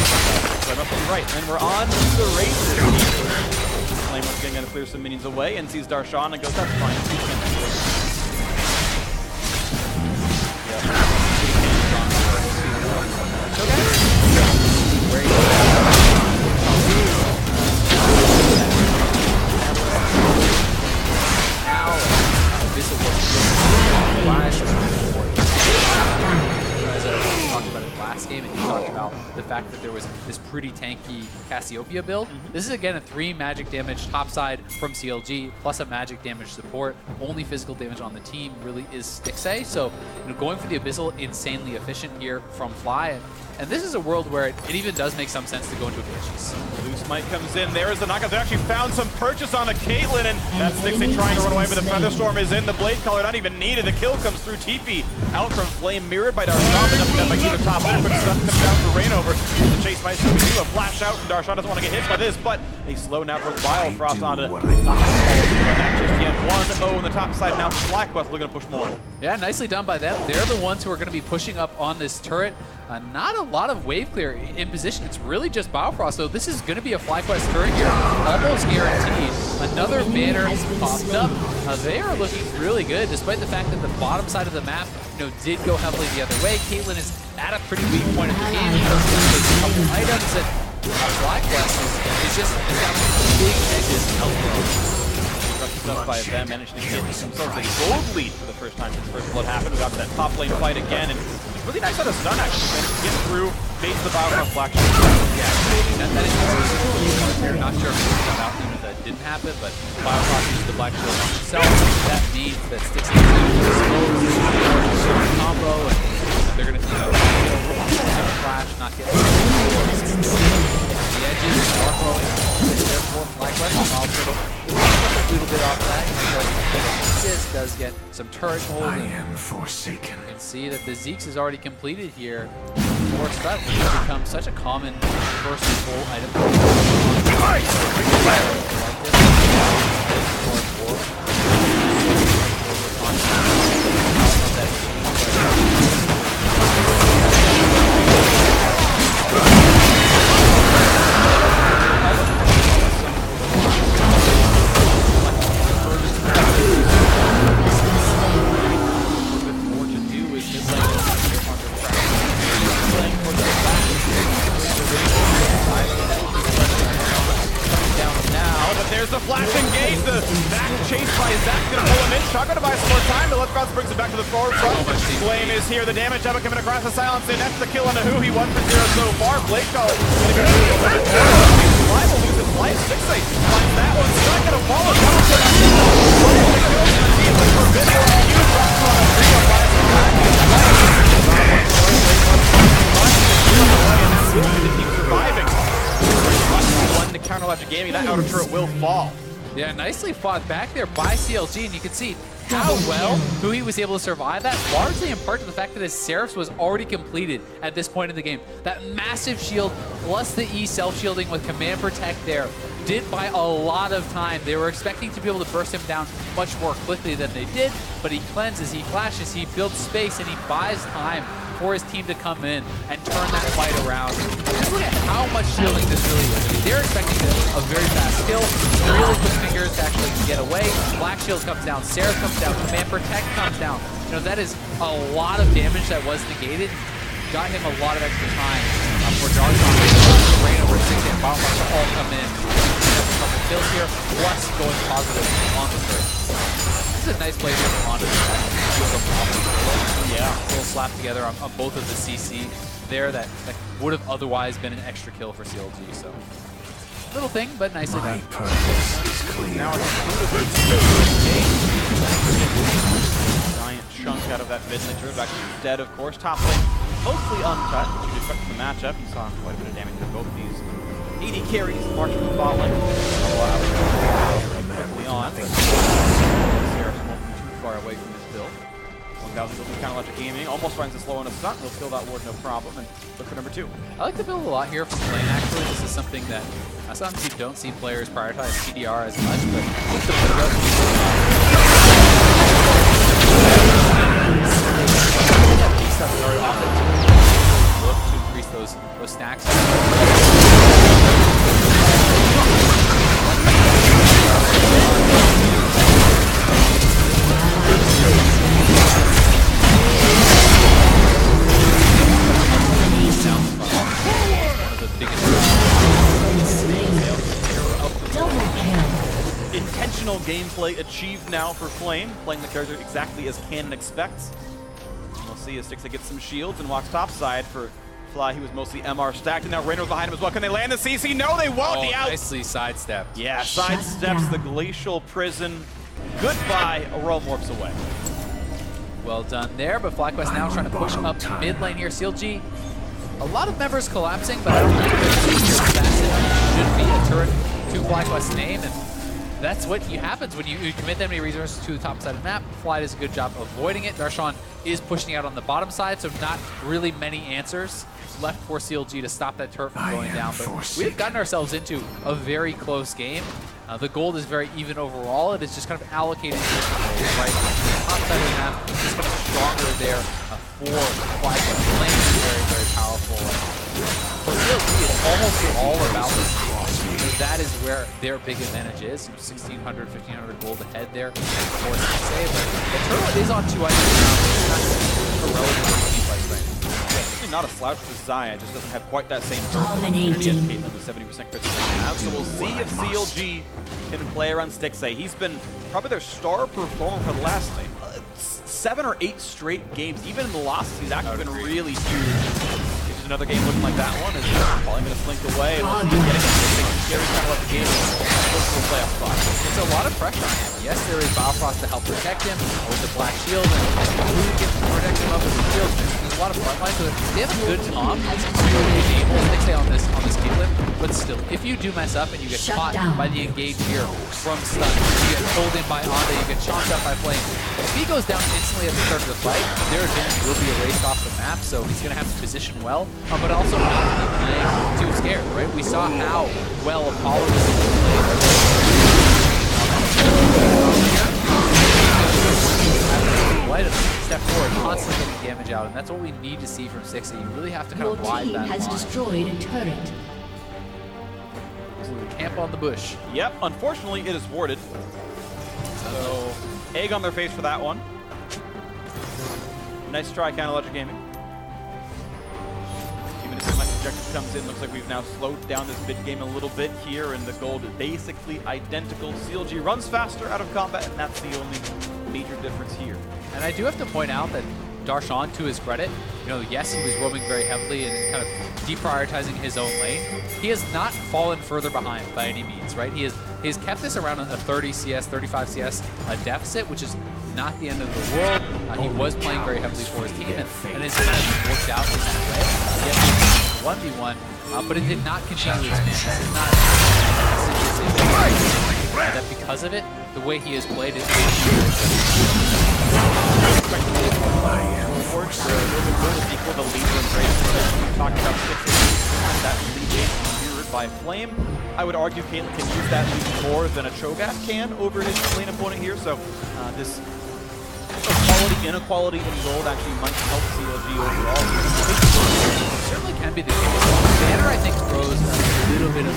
So I must be right. And we're on to the races. Flame once again going to clear some minions away and sees Darshan and goes, that's fine. This is what Flash is important. As I talked about in the last game, and you talked about the fact that there was this pretty tanky Cassiopeia build. This is again a 3 magic damage topside from CLG plus a magic damage support. Only physical damage on the team really is Stixxay, so going for the Abyssal, insanely efficient here from Fly. And this is a world where it even does make some sense to go into Glitches. Loose Might comes in. There is the knockout. They actually found some purchase on a Caitlyn, and that's Stixxay trying to run away, but the Featherstorm is in. The Blade Collar not even needed. The kill comes through. TP out from Flame, mirrored by Darshan, but nothing done by either top lane, but stun comes down for Rainover. The chase by Scooby-Doo. A flash out from Darshan. Doesn't want to get hit by this, but a slow natural Biofrost onto not just yet. 1-0 on the top side. Now FlyQuest looking to push more. Yeah, nicely done by them. They're the ones who are going to be pushing up on this turret. Not a lot of wave clear in position. It's really just Biofrost, so this is going to be a FlyQuest turret here, almost guaranteed. Another banner popped up. They are looking really good, despite the fact that the bottom side of the map, did go heavily the other way. Caitlyn is at a pretty weak point of the game. There's a couple items that FlyQuest is just establishing big edges elsewhere. Up by them, managed to get themselves a gold lead for the first time since First Blood happened. We got that top lane fight again, and really nice out of stun actually. Managed to get through, bait the Biofrost Black Shield. Yeah, that is we're not sure if it was out even if that didn't happen, but Biofrost used the Black Shield on himself. That means that Stixxay is going to expose the combo, and they're going to flash, not get the edges, are throwing. Therefore, FlyQuest, also a little bit off that because assist does get some turret hold. I am forsaken. You can see that the Zeke's is already completed here. More stuff has become such a common first control item. There's the flash engage, the back chase by Zach, gonna pull him in. Shotgun to buy some more time, but Let's brings it back to the forward front. Flame is here, the damage ever coming across the silence, and that's the kill on the Who. He 1 for 0 so far. Blade Collar gonna go to the Fly will lose his life. Stixxay finds that one, not gonna follow. Surviving. One to counter Logic Gaming, that outer turret will fall. Yeah, nicely fought back there by CLG, and you can see how well who he was able to survive that, largely in part to the fact that his Seraphs was already completed at this point in the game. That massive shield plus the E self-shielding with Command Protect there did buy a lot of time. They were expecting to be able to burst him down much more quickly than they did, but he cleanses, he flashes, he builds space, and he buys time for his team to come in and turn that fight around. Just look at how much shielding this really is. I mean, they're expecting a very fast kill, really quick fingers to actually get away. Black Shield comes down, Seraph comes down, Command Protect comes down. That is a lot of damage that was negated. Got him a lot of extra time for Darshan. Rainover, Stixxay, and Biofrost to all come in. A couple kills here, plus going positive on the turret. This is a nice play here from Honda. Yeah, a little slap together on both of the CC there that would have otherwise been an extra kill for CLG. So little thing, but nicely done. Now it's giant chunk out of that mid lane turret. Back dead, of course. Top lane mostly untouched, which you'd expect from the matchup. You saw quite a bit of damage to both these 80 carries marching from the bot lane. Quickly on. Seraph's won't be too far away from this build. 1000 will be kind of Logic Gaming. Almost finds a slow on a stunt. He'll steal that ward no problem and look for number 2. I like the build a lot here from lane, actually. This is something that sometimes you don't see players prioritize CDR as much, but with the build look to increase those stacks. Intentional gameplay achieved now for Flame, playing the character exactly as Canon expects. And we'll see as Stixxay gets some shields and walks topside for Fly, he was mostly MR stacked, and now Raynor was behind him as well. Can they land the CC? No, they won't. The out. Nicely sidestepped. Yeah, sidesteps the Glacial Prison. Goodbye, a Realm Warps away. Well done there, but FlyQuest now trying to push up to mid lane here. CLG, a lot of members collapsing, but I don't think that should be a turret to FlyQuest's name, and that's what happens when you commit that many resources to the top side of the map. Fly does a good job avoiding it. Darshan is pushing out on the bottom side, so not really many answers left for CLG to stop that turret from going down. But we've gotten ourselves into a very close game. The gold is very even overall. It is just kind of allocated right on the top side of the map. Just kind of stronger there for FlyQuest. Lane is very, very powerful. For CLG, it's almost all about the stage. That is where their big advantage is. 1,600, 1,500 gold ahead there. Of course, to say, but the turtle is on 2 items now. It's not a relatively cheap price right now. Not a slouch for Xayah, just doesn't have quite that same Dominating. Caitlyn with 70% crit right now. So we'll see if CLG can play around Stixxay. He's been probably their star performer for the last 7 or 8 straight games. Even in the losses, he's actually been really huge. Another game looking like that one is probably going to slink away. Let's see him getting it. Gary's trying to let the game go to a playoff spot. It's a lot of pressure on him. Yes, there is Biofrost to help protect him with the Black Shield, and who can protect him up with the shield. There's a lot of frontline, so they have a good comp to enable Stixxay on this Caitlyn. But still, if you do mess up and you get caught by the engage here from stun, you get pulled in by Onda, you get chomped up by Flame. If he goes down instantly at the start of the fight, their advantage will be erased off the map, so he's going to have to position well. But also not be playing too scared, right? We saw how well Apollo was able to play. Step forward, constantly getting damage out, and that's what we need to see from Stixxay. You really have to kind of ride that line. Your team has destroyed a turret. Camp on the bush. Yep, unfortunately it is warded. So, egg on their face for that one. Nice try, Counterlogic Gaming. Even as my objective comes in, looks like we've now slowed down this mid game a little bit here, and the gold is basically identical. CLG runs faster out of combat, and that's the only major difference here. And I do have to point out that Darshan, to his credit, yes, he was roaming very heavily and kind of deprioritizing his own lane. He has not fallen further behind by any means, right? He has kept this around a 30 CS, 35 CS deficit, which is not the end of the world. He was playing very heavily for his team, and it's kind of worked out in that way. Yes, 1v1, but it did not continue to expand. This is not that because of it, the way he has played is equal the lead win rate. Talking about that lead being mirrored by Flame. I would argue Caitlyn can use that lead more than a Cho'Gath can over his lane opponent here. So this inequality in gold actually might help CLG overall. It certainly can be the case. Banner, I think, throws a little bit of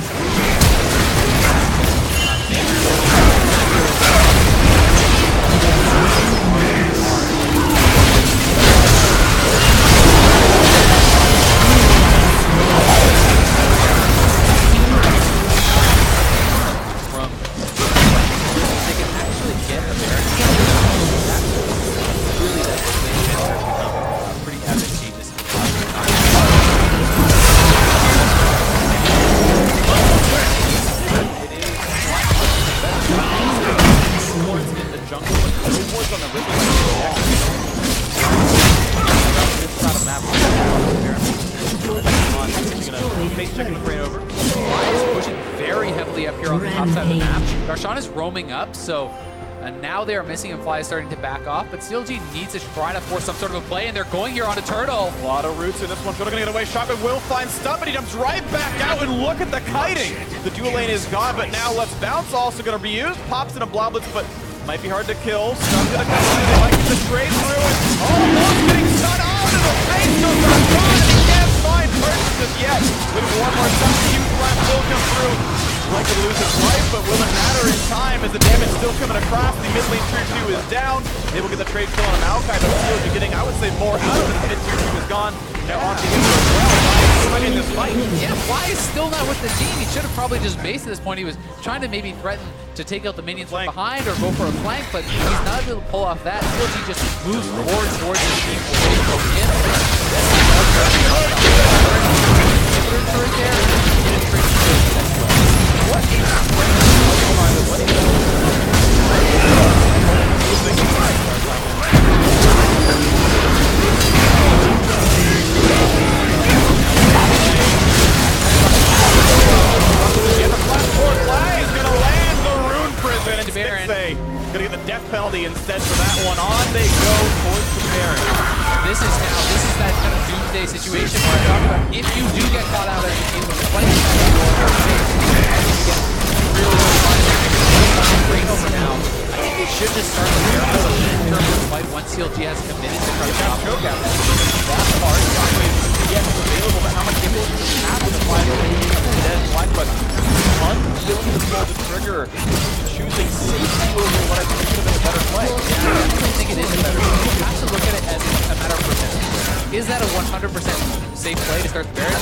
up, so now they are missing and Fly is starting to back off, but CLG needs to try to force some sort of a play, and they're going here on a turtle. A lot of roots in this one. Turtle gonna get away. Shotgun will find stun, but he jumps right back out, and look at the kiting. The dual lane is gone, but now Let's Bounce also gonna be used. Pops in a Bloblitz, but might be hard to kill. Stun's gonna come in. They might get the trade through, and almost getting stun out of the face. So Darshan, he can't find purchases yet. With one more stun, the huge blast will come through. Like to lose his life, but will it matter in time as the damage still coming across? The mid lane tier 2 is down. They will get the trade kill on Maokai, but CLG getting, I would say, more out of it. The mid tier 2 is gone. Now on to him as well. In this fight. Yeah, Fly is still not with the team. He should have probably just based at this point. He was trying to maybe threaten to take out the minions from behind or go for a flank, but he's not able to pull off that. CLG just moves towards his team away from him. day situation where I talk about if you do get caught out as a team with plenty of time to go in their face, and you get really great over now, I think they should just start the barrels in terms of the fight once CLG has committed to try to stop choke out. That's hard. Yes, it's available, but how much damage do you have in the final? Dead Black, but unwilling to pull the trigger, choosing safety over what I think could have been a better play. Yeah, I definitely think it is a better play. You have to look at it as a matter of percentage. Is that a 100% safe play to start the Baron?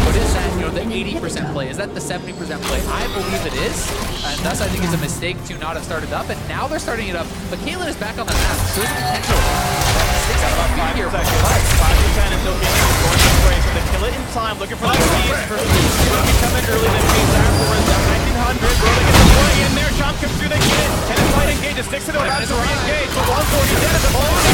But is that, you know, the 80% play? Is that the 70% play? I believe it is, and thus I think it's a mistake to not have started up, and now they're starting it up. But Caitlyn is back on the map, so there's potential. About 5 seconds. 5 to 10 until Caitlyn is going to spray. So they kill it in time, looking for the keys. Rookie coming early, then Chase afterwards. Down 1900. Rolling in the play in there. Chomp comes through, they get it. And the fight engages. Sticks it about to re-engage. So 140 dead at the moment.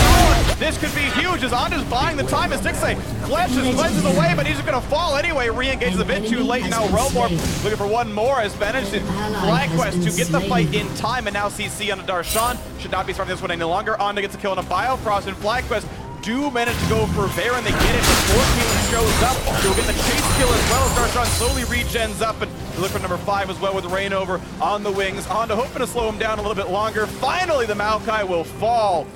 This could be huge as Onda's buying the time as Stixay cleanses away, but he's just going to fall anyway. Re-engages a bit too late. Now Relmore looking for one more has managed to FlyQuest to get the fight in time, and now CC on the Darshan. Should not be starting this one any longer. Onda gets a kill on a Biofrost, and FlyQuest do manage to go for Baron. They get it before Caitlyn shows up. They'll get the chase kill as well as Darshan slowly regens up, and they look for number 5 as well with Rainover on the wings. Onda hoping to slow him down a little bit longer. Finally, the Maokai will fall.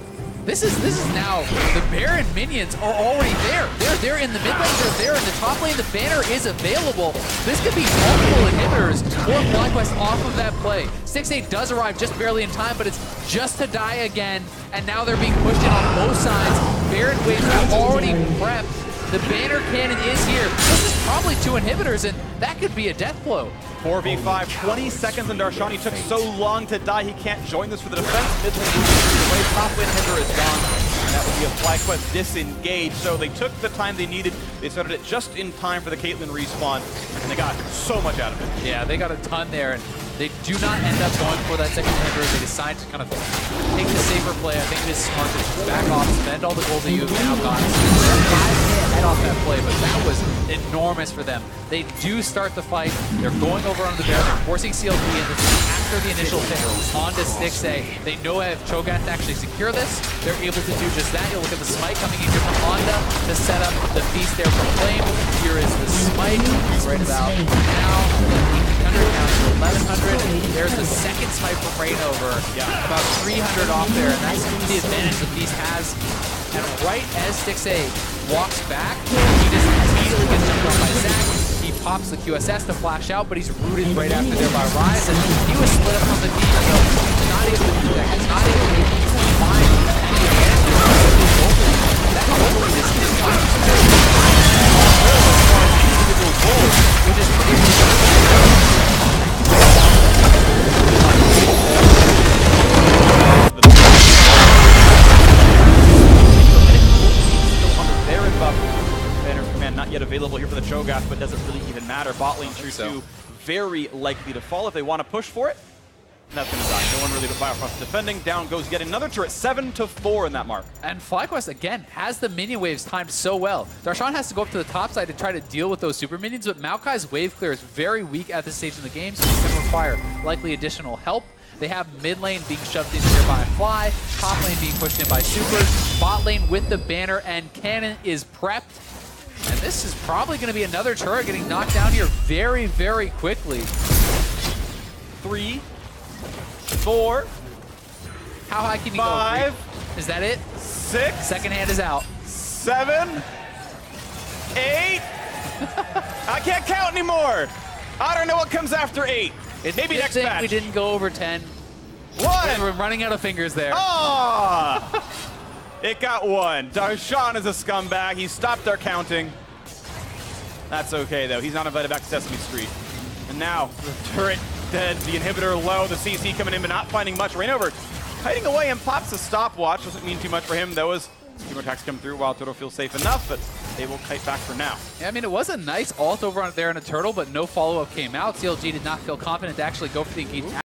This is now, the Baron minions are already there. They're in the mid lane, they're there in the top lane, the banner is available. This could be multiple inhibitors or FlyQuest off of that play. Stixay does arrive just barely in time, but it's just to die again, and now they're being pushed in on both sides. Baron waves are already prepped. The banner cannon is here. This is probably 2 inhibitors, and that could be a death blow. 4v5, 20 seconds, and Darshan took so long to die, he can't join this for the defense. Mid lane, the top lane inhibitor is gone. And that would be a FlyQuest disengage. So they took the time they needed. They started it just in time for the Caitlyn respawn, and they got so much out of it. Yeah, they got a ton there, and they do not end up going for that second inhibitor. They decide to kind of take the safer play. I think it is smart to just back off, spend all the gold that you have now got. Head off that play, but that was enormous for them. They do start the fight. They're going over on the Baron. They're forcing CLG in. This is after the initial pick on to Stixay. They know if Cho'Gath to actually secure this, they're able to do just that. You'll look at the smite coming in from Onda to set up the feast there for Flame. Here is the smite right about now. 800 down to 1100. There's the second smite from Rainover. About 300 off there, and that's the advantage the Beast has. And right as Stixay walks back, he just immediately gets jumped on by Zach. He pops the QSS to flash out, but he's rooted right after there by Ryze, and he was split up from the team, so not able to do that. He's not able to find any advantage. That goal is not individual goals, which is not yet available here for the Cho'Gath, but doesn't really even matter. Bot lane True 2 very likely to fall if they want to push for it. And that's going to die. No one really to Biofrost defending. Down goes yet another turret. 7-4 in that mark. And FlyQuest, again, has the minion waves timed so well. Darshan has to go up to the top side to try to deal with those super minions, but Maokai's wave clear is very weak at this stage in the game, so he's going to require likely additional help. They have mid lane being shoved in here by Fly, top lane being pushed in by supers, bot lane with the banner and cannon is prepped. And this is probably going to be another turret getting knocked down here very, very quickly. 3, 4. How high can you 5, go? Is that it? 6. Second hand is out. 7, 8. I can't count anymore. I don't know what comes after 8. Maybe next match. We didn't go over 10. 1. We're running out of fingers there. Oh! It got 1. Darshan is a scumbag. He stopped our counting. That's okay, though. He's not invited back to Sesame Street. And now, the turret dead, the inhibitor low, the CC coming in, but not finding much. Rainover hiding away and pops a stopwatch. Doesn't mean too much for him. There was a few more attacks come through while Turtle feels safe enough, but they will kite back for now. Yeah, I mean, it was a nice ult over on there in a turtle, but no follow-up came out. CLG did not feel confident to actually go for the engage.